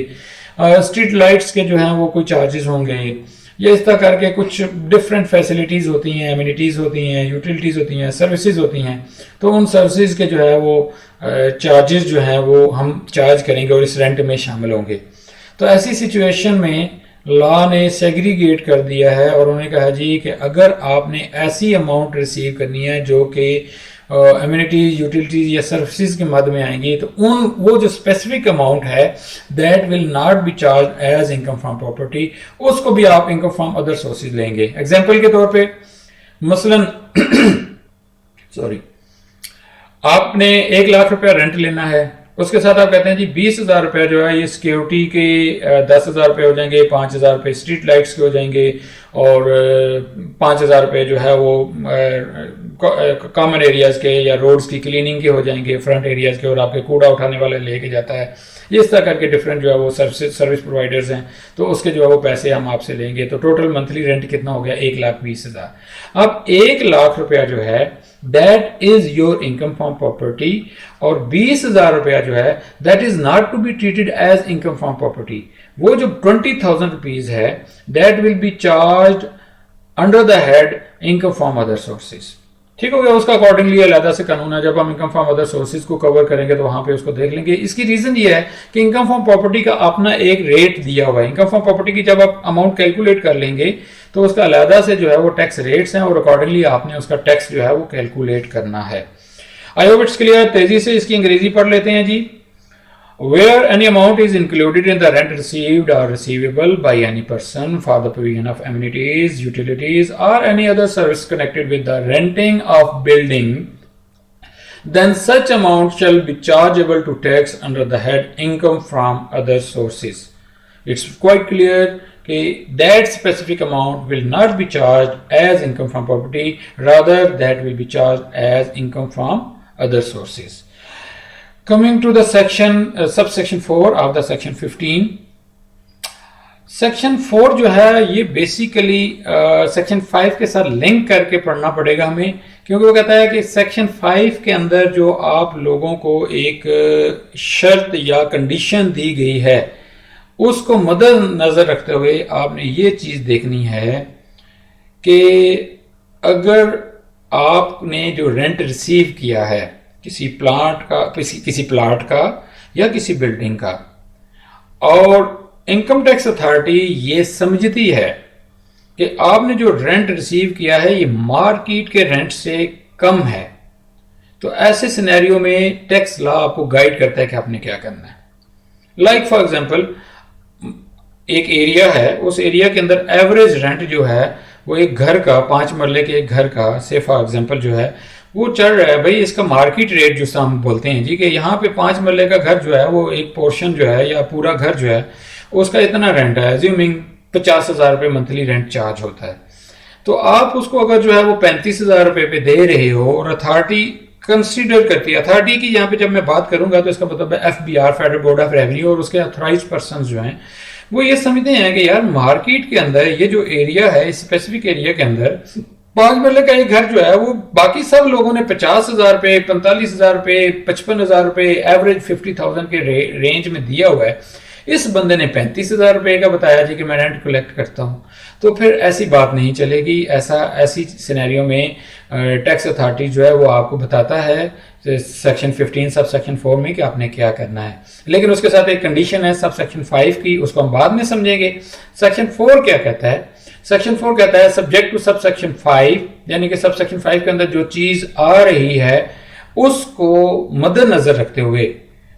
A: स्ट्रीट लाइट्स के जो हैं वो कोई चार्जेस होंगे. ये इस तरह करके कुछ डिफरेंट फैसिलिटीज़ होती हैं, एमिनिटीज़ होती हैं, यूटिलिटीज़ होती हैं, सर्विसेज होती हैं. तो उन सर्विसेज के जो है वो चार्जेस जो हैं वो हम चार्ज करेंगे और इस रेंट में शामिल होंगे. तो ऐसी सिचुएशन में लॉ ने सेग्रीगेट कर दिया है और उन्होंने कहा जी कि अगर आपने ऐसी अमाउंट रिसीव करनी है जो कि एमिनिटीज, यूटिलिटीज या सर्विसेज के मद में आएंगी, तो वो जो स्पेसिफिक अमाउंट है that will not be charge as income from property, उसको भी आप इनकम फ्रॉम अदर सोर्सेज लेंगे. एग्जाम्पल के तौर पे मसलन सॉरी, आपने 1 लाख रुपया रेंट लेना है, उसके साथ आप कहते हैं जी 20,000 रुपया जो है ये सिक्योरिटी के 10,000 रुपये हो जाएंगे, 5,000 रुपये स्ट्रीट लाइट्स के हो जाएंगे और 5,000 रुपये जो है वो कॉमन एरियाज के या रोड्स की क्लीनिंग के हो जाएंगे, फ्रंट एरियाज के, और आपके कूड़ा उठाने वाले लेके जाता है. इस तरह करके डिफरेंट जो है वो सर्विस प्रोवाइडर्स हैं, तो उसके जो है वो पैसे हम आपसे लेंगे. तो टोटल मंथली रेंट कितना हो गया? 1,20,000. अब 1 लाख रुपया जो है that is your income from property और 20,000 रुपया जो है that is not to be treated as income from property. वो जो 20,000 रुपीज है that will be charge under the head income from other sources. ठीक हो गया. उसका अकॉर्डिंगली अलग से कानून है. जब हम इनकम फ्रॉम अदर सोर्सेज को कवर करेंगे तो वहां पे उसको देख लेंगे. इसकी रीजन ये है कि इनकम फ्रॉम प्रॉपर्टी का अपना एक रेट दिया हुआ है. इनकम फ्रॉम प्रॉपर्टी की जब आप अमाउंट कैलकुलेट कर लेंगे तो उसका अलग से जो है वो टैक्स रेट्स हैं और अकॉर्डिंगली आपने उसका टैक्स जो है वो कैलकुलेट करना है. आई होप इट्स क्लियर. तेजी से इसकी अंग्रेजी पढ़ लेते हैं जी. Where any amount is included in the rent received or receivable by any person for the provision of amenities, utilities, or any other service connected with the renting of building, then such amount shall be chargeable to tax under the head income from other sources. It's quite clear that specific amount will not be charged as income from property, rather that will be charged as income from other sources. Coming to the section subsection 4 of the section 15. Section 4 जो है ये basically section 5 के साथ link करके पढ़ना पड़ेगा हमें, क्योंकि वो कहता है कि सेक्शन 5 के अंदर जो आप लोगों को एक शर्त या कंडीशन दी गई है उसको मद्देनजर रखते हुए आपने ये चीज देखनी है कि अगर आपने जो रेंट रिसीव किया है किसी प्लाट का या किसी बिल्डिंग का, और इनकम टैक्स अथॉरिटी ये समझती है कि आपने जो रेंट रिसीव किया है ये मार्केट के रेंट से कम है, तो ऐसे सिनेरियो में टैक्स लॉ आपको गाइड करता है कि आपने क्या करना है. लाइक फॉर एग्जांपल एक एरिया है, उस एरिया के अंदर एवरेज रेंट जो है वो एक घर का 5 मरले के एक घर का से फॉर एग्जांपल जो है वो चल रहा है. भाई इसका मार्केट रेट जो हम बोलते हैं जी कि यहाँ पे 5 मरले का घर जो है वो एक पोर्शन जो है या पूरा घर जो है उसका इतना रेंट है, एज्यूमिंग 50,000 रुपये मंथली रेंट चार्ज होता है. तो आप उसको अगर जो है वो 35,000 रुपये पे दे रहे हो और अथॉरिटी कंसीडर करती है, अथॉरिटी की यहाँ पे जब मैं बात करूंगा तो इसका मतलब है FBR, federal board of revenue, और उसके अथॉराइज्ड पर्सन जो हैं वो ये समझते हैं कि यार मार्केट के अंदर ये जो एरिया है, इस स्पेसिफिक एरिया के अंदर 5 मरले का एक घर जो है वो बाकी सब लोगों ने 50,000 रुपए, 45,000 रुपए, 55,000 रुपए एवरेज 50,000 के रेंज में दिया हुआ है। इस बंदे ने 35,000 रुपए का बताया जी कि मैं रेंट कलेक्ट करता हूँ, तो फिर ऐसी बात नहीं चलेगी। ऐसी सिनेरियो में टैक्स अथॉरिटी जो है वो आपको बताता है सेक्शन 15 सब सेक्शन 4 में कि आपने क्या करना है, लेकिन उसके साथ एक कंडीशन है सब सेक्शन 5 की, उसको हम बाद में समझेंगे। सेक्शन 4 क्या कहता है? सेक्शन 4 कहता है सब्जेक्ट टू सब सेक्शन 5, यानी कि सब सेक्शन 5 के अंदर जो चीज आ रही है उसको मद्देनजर रखते हुए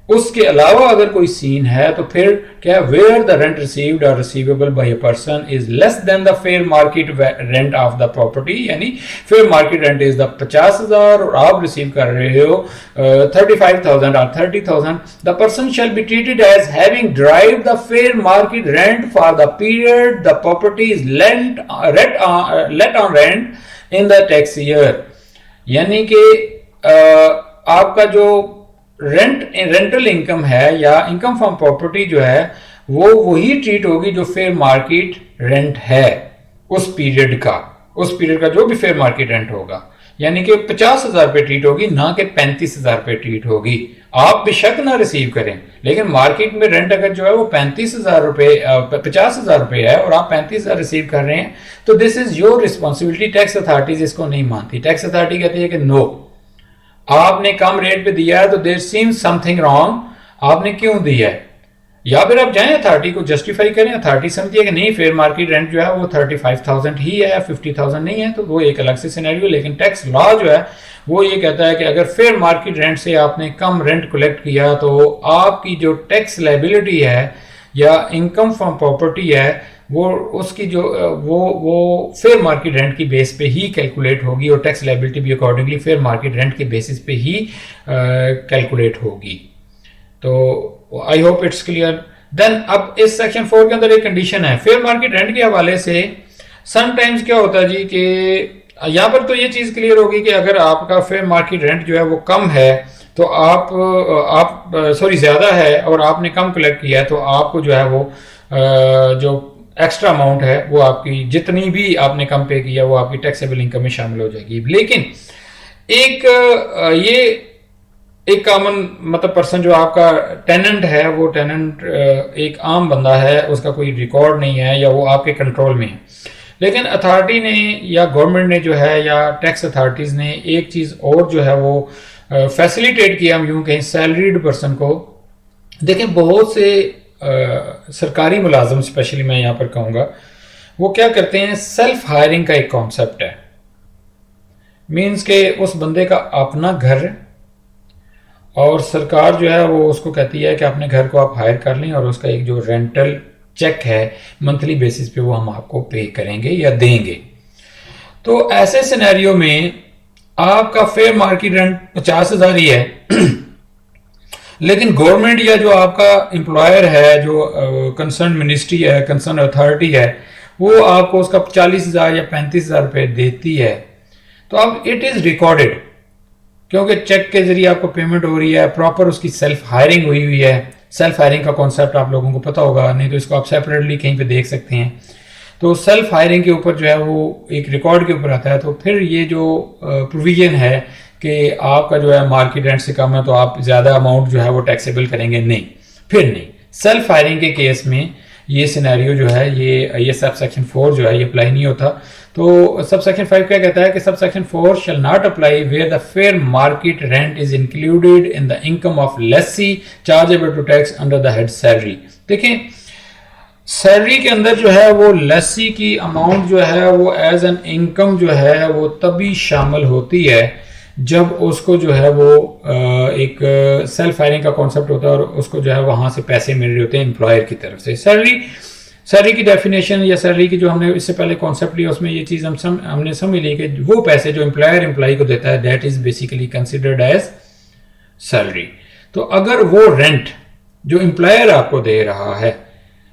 A: उसके अलावा अगर कोई सीन है तो फिर क्या, वेयर द रेंट रिसीव्ड और receivable by a person is less than the fair market rent of the property, यानी fair market rent is the 50,000 और आप रिसीव कर रहे हो 35,000 और 30,000, the person shall be treated as having drive the fair market rent for the period the property is let on rent in the tax year. यानी कि आपका जो रेंटल इनकम है या इनकम फ्रॉम प्रॉपर्टी जो है वो वही ट्रीट होगी जो फेयर मार्केट रेंट है उस पीरियड का जो भी फेयर मार्केट रेंट होगा, यानी कि 50,000 रुपये ट्रीट होगी, ना कि 35,000 रुपये ट्रीट होगी। आप बेशक ना रिसीव करें, लेकिन मार्केट में रेंट अगर जो है वो 35,000 रुपये 50,000 रुपये है और आप 35,000 रिसीव कर रहे हैं तो this is your responsibility. Tax authorities इसको नहीं मानती। टैक्स अथॉरिटी कहती है कि नो, आपने कम रेट पे दिया है तो देयर सीम्स समथिंग रॉन्ग, आपने क्यों दिया है? या फिर आप जाएं अथॉरिटी को जस्टिफाई करें, अथॉरिटी समझिए कि नहीं फेयर मार्केट रेंट जो है वो 35,000 ही है, 50,000 नहीं है, तो वो एक अलग से सिनेरियो। लेकिन टैक्स लॉ जो है वो ये कहता है कि अगर फेयर मार्केट रेंट से आपने कम रेंट कलेक्ट किया तो आपकी जो टैक्स लायबिलिटी है या इनकम फ्रॉम प्रॉपर्टी है वो उसकी जो वो फेयर मार्केट रेंट की बेस पे ही कैलकुलेट होगी और टैक्स लायबिलिटी भी अकॉर्डिंगली फेयर मार्केट रेंट के बेसिस पे ही कैलकुलेट होगी। तो I hope it's clear. Then अब इस सेक्शन 4 के अंदर एक कंडीशन है फेयर मार्केट रेंट के हवाले से। समटाइम्स क्या होता है जी कि यहाँ पर तो ये चीज क्लियर होगी कि अगर आपका फेयर मार्केट रेंट जो है वो कम है तो आप सॉरी ज्यादा है और आपने कम कलेक्ट किया है तो आपको जो है वो जो एक्स्ट्रा अमाउंट है वो आपकी जितनी भी आपने कम पे किया वो आपकी टैक्सेबल इनकम में शामिल हो जाएगी। लेकिन एक कॉमन मतलब पर्सन जो आपका टेनेंट है वो टेनेंट एक आम बंदा है, उसका कोई रिकॉर्ड नहीं है या वो आपके कंट्रोल में है, लेकिन अथॉरिटी ने या गवर्नमेंट ने जो है या टैक्स अथॉरिटीज ने एक चीज और जो है वो फैसिलिटेट किया, हम यूं कहें सैलरीड पर्सन को। देखें बहुत से सरकारी मुलाजम स्पेशली मैं यहाँ पर कहूँगा वो क्या करते हैं, सेल्फ हायरिंग का एक कॉन्सेप्ट है। मीन्स के उस बंदे का अपना घर और सरकार जो है वो उसको कहती है कि अपने घर को आप हायर कर लें और उसका एक जो रेंटल चेक है मंथली बेसिस पे वो हम आपको पे करेंगे या देंगे। तो ऐसे सिनेरियो में आपका फेयर मार्केट रेंट 50,000 ही है लेकिन गवर्नमेंट या जो आपका एम्प्लॉयर है, जो कंसर्न मिनिस्ट्री है, कंसर्न अथॉरिटी है, वो आपको उसका 40,000 या 35,000 रुपये देती है। तो अब इट इज रिकॉर्डेड क्योंकि चेक के जरिए आपको पेमेंट हो रही है, प्रॉपर उसकी सेल्फ हायरिंग हुई है। सेल्फ हायरिंग का कॉन्सेप्ट आप लोगों को पता होगा, नहीं तो इसको आप सेपरेटली कहीं पे देख सकते हैं। तो सेल्फ हायरिंग के ऊपर जो है वो एक रिकॉर्ड के ऊपर आता है। तो फिर ये जो प्रोविजन है कि आपका जो है मार्केट रेंट से कम है तो आप ज्यादा अमाउंट जो है वो टैक्सेबल करेंगे, नहीं, फिर नहीं। सेल्फ हायरिंग के केस में ये सिनेरियो जो है ये सब सेक्शन 4 जो है ये अप्लाई नहीं होता। तो सब सेक्शन 5 क्या कहता है कि sub section 4 shall not apply where the fair market rent is included in the income of lessee chargeable to tax under the head salary. देखें सैलरी के अंदर जो है वो लेसी की अमाउंट जो है वो एज एन इनकम जो है वो तभी शामिल होती है जब उसको जो है वो एक सेल्फ हायरिंग का कॉन्सेप्ट होता है और उसको जो है वहां से पैसे मिल रहे होते हैं एम्प्लॉयर की तरफ से। सैलरी की डेफिनेशन या सैलरी की जो हमने इससे पहले कॉन्सेप्ट लिया उसमें ये चीज हमने समझ ली कि वो पैसे जो एम्प्लॉयर एम्प्लॉय को देता है that is basically considered as salary. तो अगर वो रेंट जो एम्प्लॉयर आपको दे रहा है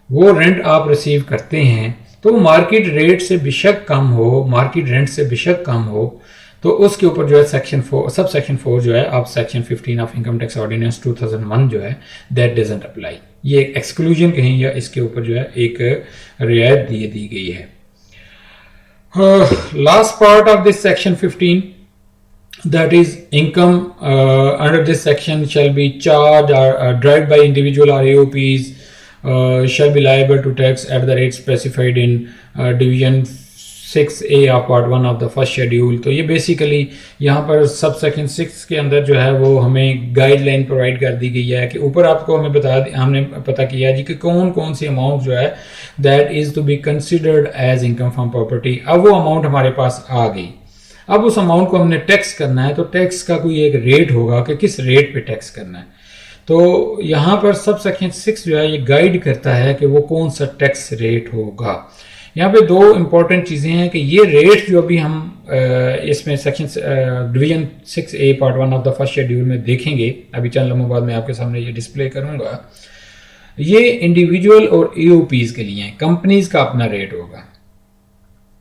A: वो रेंट आप रिसीव करते हैं तो मार्केट रेट से बेशक कम हो, मार्केट रेंट से बेशक कम हो, तो उसके ऊपर जो है सेक्शन 4 सब सेक्शन 4 जो है आप section 15 of income tax ordinance 2001 जो है दैट डजंट अप्लाई। ये एक एक्सक्लूजन कहीं या इसके ऊपर जो है एक रियायत दी गई है। Last part of this section 15, that is income under this section shall be charged or derived by individual or AOPs shall be liable to tax at the rate specified in division 6A of part 1 of the first schedule. तो ये basically यहाँ पर sub section 6 के अंदर जो है वो हमें गाइडलाइन प्रोवाइड कर दी गई है कि ऊपर आपको हमने पता किया जी कि कौन कौन सी अमाउंट जो है that is to be considered as income from property. अब वो अमाउंट हमारे पास आ गई, अब उस अमाउंट को हमने टैक्स करना है, तो टैक्स का कोई एक रेट होगा कि किस रेट पे टैक्स करना है। तो यहाँ पर सब सेक्शन 6 जो है ये गाइड करता है कि वो कौन सा टैक्स रेट होगा। यहाँ पे दो इम्पॉर्टेंट चीज़ें हैं कि ये रेट जो अभी हम इसमें section division 6A part 1 of the first schedule में देखेंगे, अभी चंद लम्हों बाद मैं आपके सामने ये डिस्प्ले करूँगा, ये इंडिविजुअल और AOPs के लिए हैं, कंपनीज का अपना रेट होगा।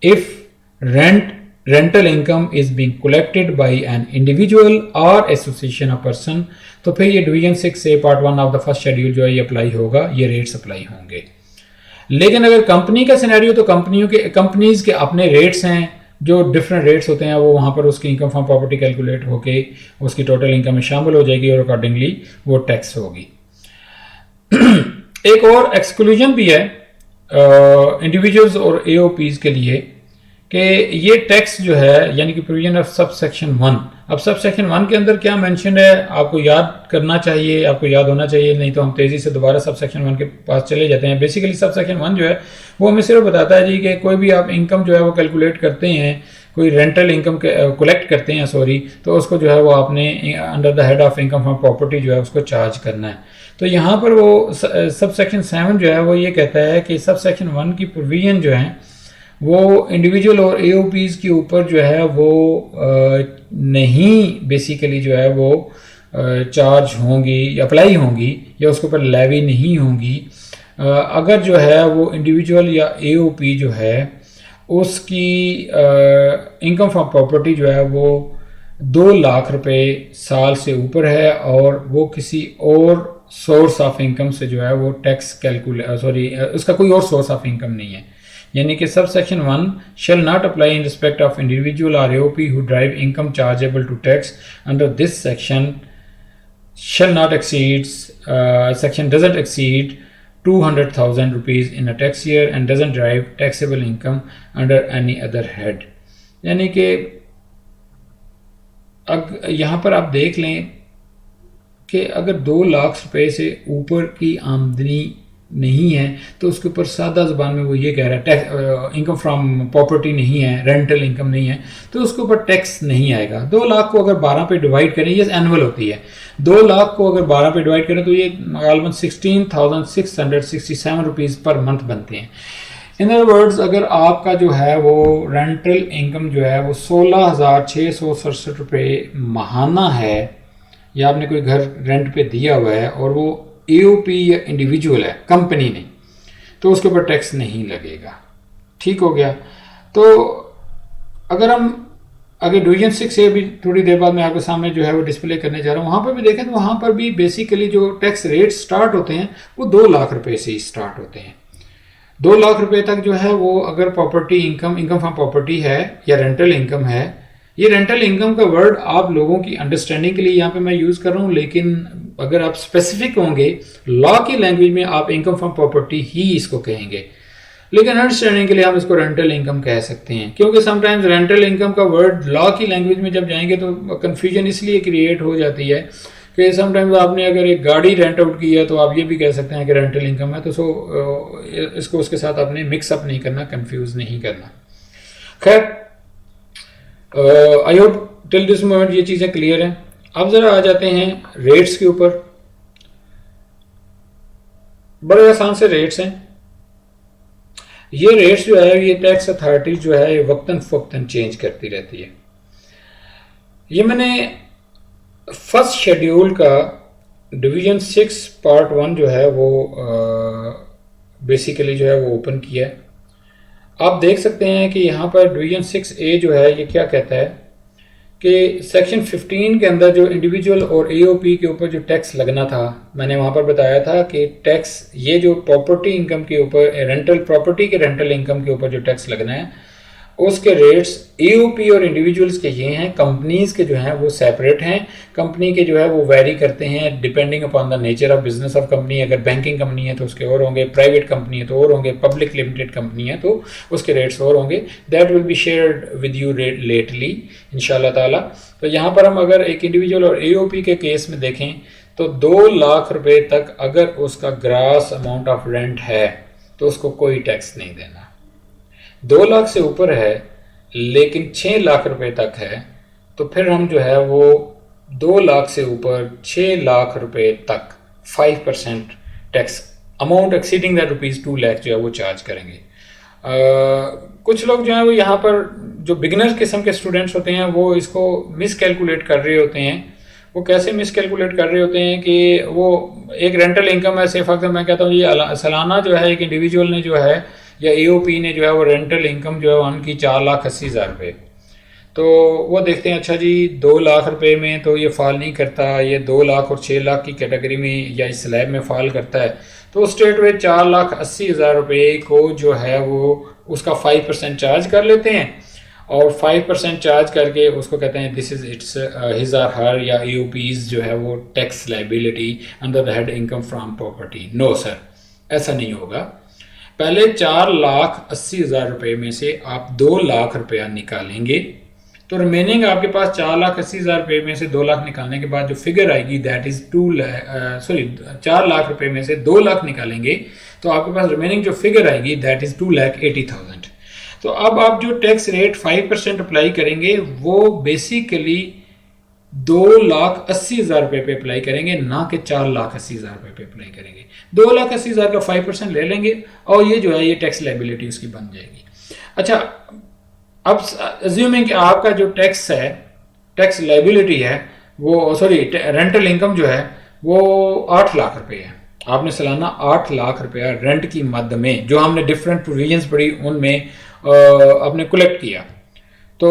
A: If rental income is being collected by an individual or association of person, तो फिर ये division 6A part 1 of the first schedule जो है ये अप्लाई होगा, ये रेट्स अप्लाई होंगे। लेकिन अगर कंपनी का सिनेरियो, तो कंपनीज के अपने रेट्स हैं, जो डिफरेंट रेट्स होते हैं, वो वहाँ पर उसकी इनकम फ्रॉम प्रॉपर्टी कैलकुलेट होके उसकी टोटल इनकम में शामिल हो जाएगी और अकॉर्डिंगली वो टैक्स होगी। एक और एक्सक्लूजन भी है इंडिविजुअल्स और AOPs के लिए कि ये टैक्स जो है यानी कि प्रोविजन ऑफ सब सेक्शन 1। अब सब सेक्शन 1 के अंदर क्या मेंशन है आपको याद करना चाहिए, आपको याद होना चाहिए, नहीं तो हम तेज़ी से दोबारा सब सेक्शन 1 के पास चले जाते हैं। बेसिकली सब सेक्शन 1 जो है वो हमें सिर्फ बताता है जी कि कोई भी आप इनकम जो है वो कैलकुलेट करते हैं, कोई रेंटल इनकम कलेक्ट करते हैं तो उसको जो है वो आपने under the head of income from property जो है उसको चार्ज करना है। तो यहाँ पर वो सब सेक्शन 7 जो है वो ये कहता है कि सब सेक्शन 1 की प्रोविजन जो है वो इंडिविजुअल और AOPs के ऊपर जो है वो नहीं बेसिकली जो है वो चार्ज होंगी, अप्लाई होंगी, या उसके ऊपर लेवी नहीं होंगी अगर जो है वो इंडिविजुअल या AOP जो है उसकी इनकम फ्रॉम प्रॉपर्टी जो है वो 2 लाख रुपए साल से ऊपर है और वो किसी और सोर्स ऑफ इनकम से जो है वो टैक्स उसका कोई और सोर्स ऑफ इनकम नहीं है। यानी कि sub section 1 shall not apply in respect of individual और AOP who derive income chargeable to tax under this section shall not exceed section doesn't exceed 200,000 rupees in a tax year and doesn't drive taxable income under any other head। यानी कि यहाँ पर आप देख लें कि अगर 2 लाख रुपए से ऊपर की आमदनी नहीं है तो उसके ऊपर सादा ज़बान में वो ये कह रहा है टैक्स इनकम फ्रॉम प्रॉपर्टी नहीं है, रेंटल इनकम नहीं है, तो उसके ऊपर टैक्स नहीं आएगा। 2 लाख को अगर 12 पे डिवाइड करें, ये एनुअल होती है, 2 लाख को अगर 12 पे डिवाइड करें तो ये गालबन 16,667 रुपीज़ पर मंथ बनते हैं। इन अदर वर्ड्स अगर आपका जो है वो रेंटल इनकम जो है वो 16,667 रुपये माहाना है, या आपने कोई घर रेंट पे दिया हुआ है और वो AOP या इंडिविजुअल है, कंपनी नहीं, तो उसके ऊपर टैक्स नहीं लगेगा। ठीक हो गया। तो अगर हम डिवीजन 6A भी थोड़ी देर बाद मैं आपके सामने जो है वो डिस्प्ले करने जा रहा हूँ, वहाँ पर भी देखें तो वहाँ पर भी बेसिकली जो टैक्स रेट स्टार्ट होते हैं वो 2 लाख रुपए से ही स्टार्ट होते हैं। 2 लाख रुपए तक जो है वो अगर प्रॉपर्टी इनकम फ्रॉम प्रॉपर्टी है या रेंटल इनकम है, ये रेंटल इनकम का वर्ड आप लोगों की अंडरस्टैंडिंग के लिए यहाँ पे मैं यूज़ कर रहा हूँ, लेकिन अगर आप स्पेसिफिक होंगे लॉ की लैंग्वेज में आप इनकम फ्रॉम प्रॉपर्टी ही इसको कहेंगे, लेकिन अंडरस्टैंडिंग के लिए हम इसको रेंटल इनकम कह सकते हैं, क्योंकि समटाइम्स रेंटल इनकम का वर्ड लॉ की लैंग्वेज में जब जाएंगे तो कन्फ्यूजन इसलिए क्रिएट हो जाती है कि समटाइम्स आपने अगर एक गाड़ी रेंट आउट की है तो आप ये भी कह सकते हैं कि रेंटल इनकम है, तो इसको उसके साथ आपने मिक्सअप नहीं करना, कन्फ्यूज़ नहीं करना। खैर I hope till this moment ये चीज़ें क्लियर हैं। अब ज़रा आ जाते हैं रेट्स के ऊपर। बड़े आसान से रेट्स हैं। ये रेट्स जो है ये टैक्स अथॉरिटी जो है ये वक्तन फ़वक्तन चेंज करती रहती है। ये मैंने फर्स्ट शेड्यूल का डिवीजन 6 पार्ट 1 जो है वो बेसिकली जो है वो ओपन किया है। आप देख सकते हैं कि यहाँ पर डिवीजन 6A जो है ये क्या कहता है कि सेक्शन 15 के अंदर जो इंडिविजुअल और AOP के ऊपर जो टैक्स लगना था, मैंने वहाँ पर बताया था कि टैक्स ये जो प्रॉपर्टी इनकम के ऊपर रेंटल प्रॉपर्टी के रेंटल इनकम के ऊपर जो टैक्स लगना है उसके रेट्स ईओपी और इंडिविजुअल्स के ये हैं, कंपनीज के जो हैं वो सेपरेट हैं। कंपनी के जो है वो वैरी करते हैं depending upon the nature of business of company. अगर बैंकिंग कंपनी है तो उसके और होंगे, प्राइवेट कंपनी है तो और होंगे, पब्लिक लिमिटेड कंपनी है तो उसके रेट्स और होंगे। That will be shared with you lately इंशाल्लाह ताला। तो यहाँ पर हम अगर एक इंडिविजुअल और ईओपी के केस में देखें तो 2 लाख रुपए तक अगर उसका ग्रास अमाउंट ऑफ रेंट है तो उसको कोई टैक्स नहीं देना। 2 लाख से ऊपर है लेकिन 6 लाख रुपए तक है तो फिर हम जो है वो 2 लाख से ऊपर 6 लाख रुपए तक 5% tax amount exceeding that ₹2 lakh जो है वो चार्ज करेंगे। कुछ लोग जो है वो यहाँ पर जो बिगिनर किस्म के स्टूडेंट्स होते हैं वो इसको मिस कैलकुलेट कर रहे होते हैं। वो कैसे मिस कैलकुलेट कर रहे होते हैं कि वो एक रेंटल इनकम है, से फक्त मैं कहता हूँ ये सालाना जो है एक इंडिविजुअल ने जो है या ईओपी ने जो है वो रेंटल इनकम जो है उनकी 4,80,000 रुपये। तो वो देखते हैं अच्छा जी 2 लाख रुपए में तो ये फॉल नहीं करता, ये 2 लाख और 6 लाख की कैटेगरी में या इस स्लैब में फॉल करता है। तो स्टेट वे 4,80,000 रुपये को जो है वो उसका 5% चार्ज कर लेते हैं और 5% चार्ज करके उसको कहते हैं दिस इज इट्स हिज और हर या ईओपीज जो है वो tax liability under the head income from property. No sir, ऐसा नहीं होगा। पहले 4,80,000 रुपये में से आप 2 लाख रुपया निकालेंगे तो रिमेनिंग आपके पास 4,80,000 रुपये में से 2 लाख निकालने के बाद जो फिगर आएगी दैट इज 4 लाख रुपये में से 2 लाख निकालेंगे तो आपके पास रिमेनिंग जो फिगर आएगी दैट इज 2,80,000। तो अब आप जो टैक्स रेट 5% अप्लाई करेंगे वो बेसिकली 2,80,000 रुपये पे अप्लाई करेंगे, ना कि 4,80,000 रुपये पे अप्लाई करेंगे। 2,80,000 का 5% ले लेंगे और ये जो है ये टैक्स लाइबिलिटी उसकी बन जाएगी। अच्छा, अब अज्यूमिंग कि आपका जो टैक्स है, टैक्स लाइबिलिटी है वो रेंटल इनकम जो है वो 8 लाख रुपए है। आपने सालाना 8 लाख रुपया रेंट की मद में जो हमने डिफरेंट प्रोविजंस पढ़ी उनमें आपने कलेक्ट किया, तो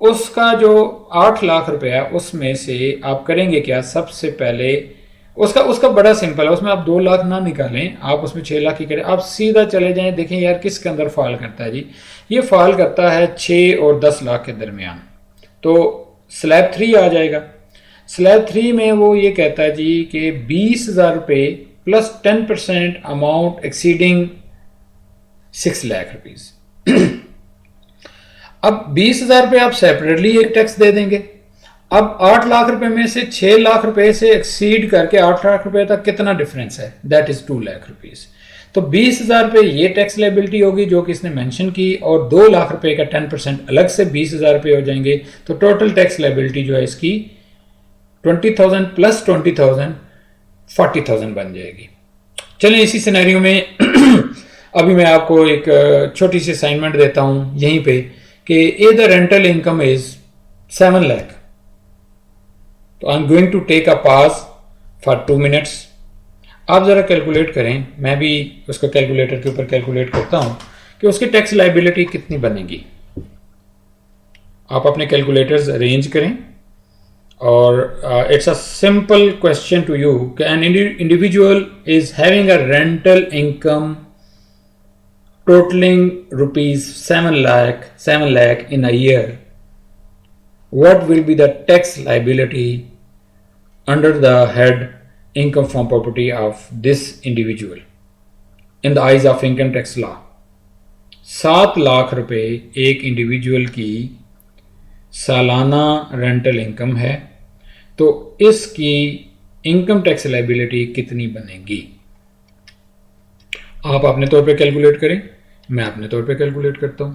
A: उसका जो 8 लाख रुपया उसमें से आप करेंगे क्या? सबसे पहले उसका बड़ा सिंपल है, उसमें आप 2 लाख ना निकालें, आप उसमें 6 लाख ही करें। आप सीधा चले जाएं, देखें यार किसके अंदर फॉल करता है जी। ये फॉल करता है 6 और 10 लाख के दरमियान। तो स्लैब 3 आ जाएगा। स्लैब 3 में वो ये कहता है जी कि 20,000 रुपये plus 10% amount exceeding 6 lakh rupees. अब 20,000 रुपये आप सेपरेटली एक टैक्स दे देंगे। अब 8 लाख रुपए में से 6 लाख रुपए से एक्सीड करके 8 लाख रुपए तक कितना डिफरेंस है? That is 2 lakh rupees. तो 20,000 रुपये ये टैक्स लाइबिलिटी होगी जो कि इसने मेंशन की, और 2 लाख रुपए का 10% अलग से 20,000 रुपये हो जाएंगे। तो टोटल टैक्स लाइबिलिटी जो है इसकी 20,000 प्लस 20,000 40,000 बन जाएगी। चलिए इसी सिनेरियो में अभी मैं आपको एक छोटी सी असाइनमेंट देता हूं यहीं पे कि a the rental income is 7 lakh. तो I am going to take a pause for 2 minutes. आप जरा कैलकुलेट करें, मैं भी उसको कैलकुलेटर के ऊपर कैलकुलेट करता हूं कि उसकी टैक्स लाइबिलिटी कितनी बनेगी। आप अपने कैलकुलेटर्स अरेंज करें और it's a simple question to you. An individual is having a rental income totaling ₹7 lakh in a year. What will be the tax liability under the head income from property of this individual in the eyes of income tax law? 7 lakh रुपए एक individual की सालाना rental income है, तो इसकी income tax liability कितनी बनेगी? आप अपने तौर पे कैलकुलेट करें, मैं अपने तौर पे कैलकुलेट करता हूं।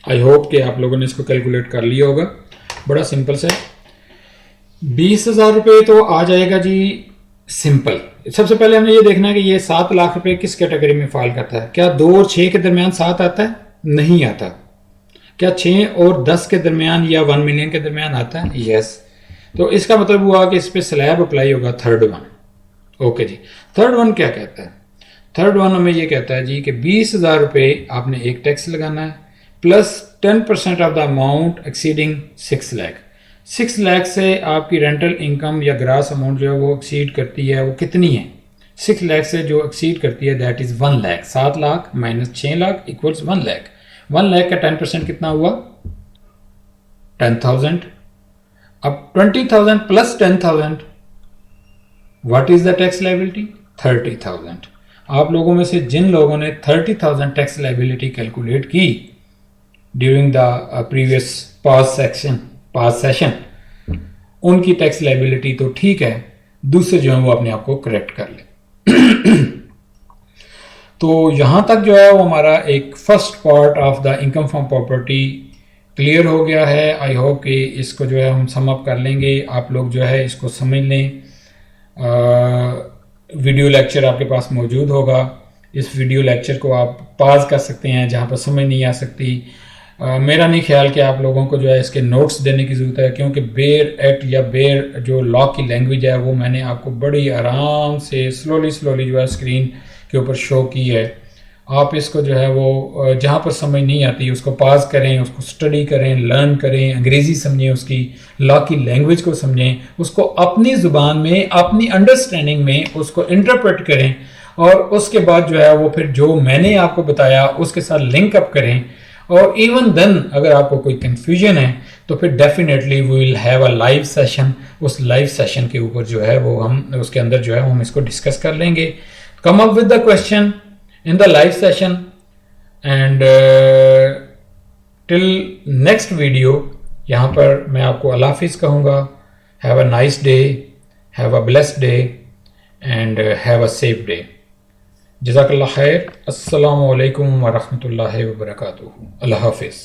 A: आई होप कि आप लोगों ने इसको कैलकुलेट कर लिया होगा। बड़ा सिंपल से 20,000 रुपये तो आ जाएगा जी सिंपल। सबसे पहले हमें ये देखना है कि ये 7 लाख रुपए किस कैटेगरी में फॉल करता है। क्या 2 और 6 के दरमियान 7 आता है? नहीं आता। क्या 6 और 10 के दरमियान या 1 मिलियन के दरमियान आता है? यस। तो इसका मतलब हुआ कि इस पे स्लैब अप्लाई होगा थर्ड वन। ओके जी, थर्ड वन क्या कहता है? थर्ड वन हमें ये कहता है जी कि 20,000 रुपये आपने एक टैक्स लगाना है plus 10% of the amount exceeding 6 lakh. 6 lakh से आपकी रेंटल इनकम या ग्रास अमाउंट जो है वो एक्सीड करती है, वो कितनी है? 6 लाख से जो एक्सीड करती है that is 1 lakh. 7 lakh minus 6 lakh equals 1 lakh. 1 lakh का 10% कितना हुआ? 10,000। अब 20,000 plus 10,000 what is the tax liability? 30,000। आप लोगों में से जिन लोगों ने 30,000 टैक्स लायबिलिटी कैलकुलेट की during the previous pass session, उनकी टैक्स लायबिलिटी तो ठीक है, दूसरे जो है वो अपने आप को करेक्ट कर ले। तो यहां तक जो है वो हमारा एक first part of the income from property clear हो गया है। आई होप कि इसको जो है हम सम अप कर लेंगे, आप लोग जो है इसको समझ लें। वीडियो लेक्चर आपके पास मौजूद होगा, इस वीडियो लेक्चर को आप पॉज कर सकते हैं जहाँ पर समझ नहीं आ सकती। मेरा नहीं ख्याल कि आप लोगों को जो है इसके नोट्स देने की ज़रूरत है, क्योंकि बेयर एक्ट या बेयर जो लॉ की लैंग्वेज है वो मैंने आपको बड़ी आराम से स्लोली जो है स्क्रीन के ऊपर शो की है। आप इसको जो है वो जहाँ पर समझ नहीं आती उसको पॉज करें, उसको स्टडी करें, लर्न करें, अंग्रेज़ी समझें, उसकी लॉ की लैंग्वेज को समझें, उसको अपनी ज़ुबान में अपनी अंडरस्टैंडिंग में उसको इंटरप्रेट करें, और उसके बाद जो है वो फिर जो मैंने आपको बताया उसके साथ लिंक अप करें। और इवन देन अगर आपको कोई कंफ्यूजन है तो फिर definitely we will have a live session. उस लाइव सेशन के ऊपर जो है वो हम उसके अंदर जो है हम इसको डिस्कस कर लेंगे। Come up with the question in the live session, and till next video यहाँ पर मैं आपको अल्लाह हाफिज़ कहूँगा। Have a nice day, have a blessed day and have a safe day. जज़ाकल्लाह खैर। अस्सलामु अलैकुम व रहमतुल्लाहि व बरकातुहू। अल्लाह हाफिज़।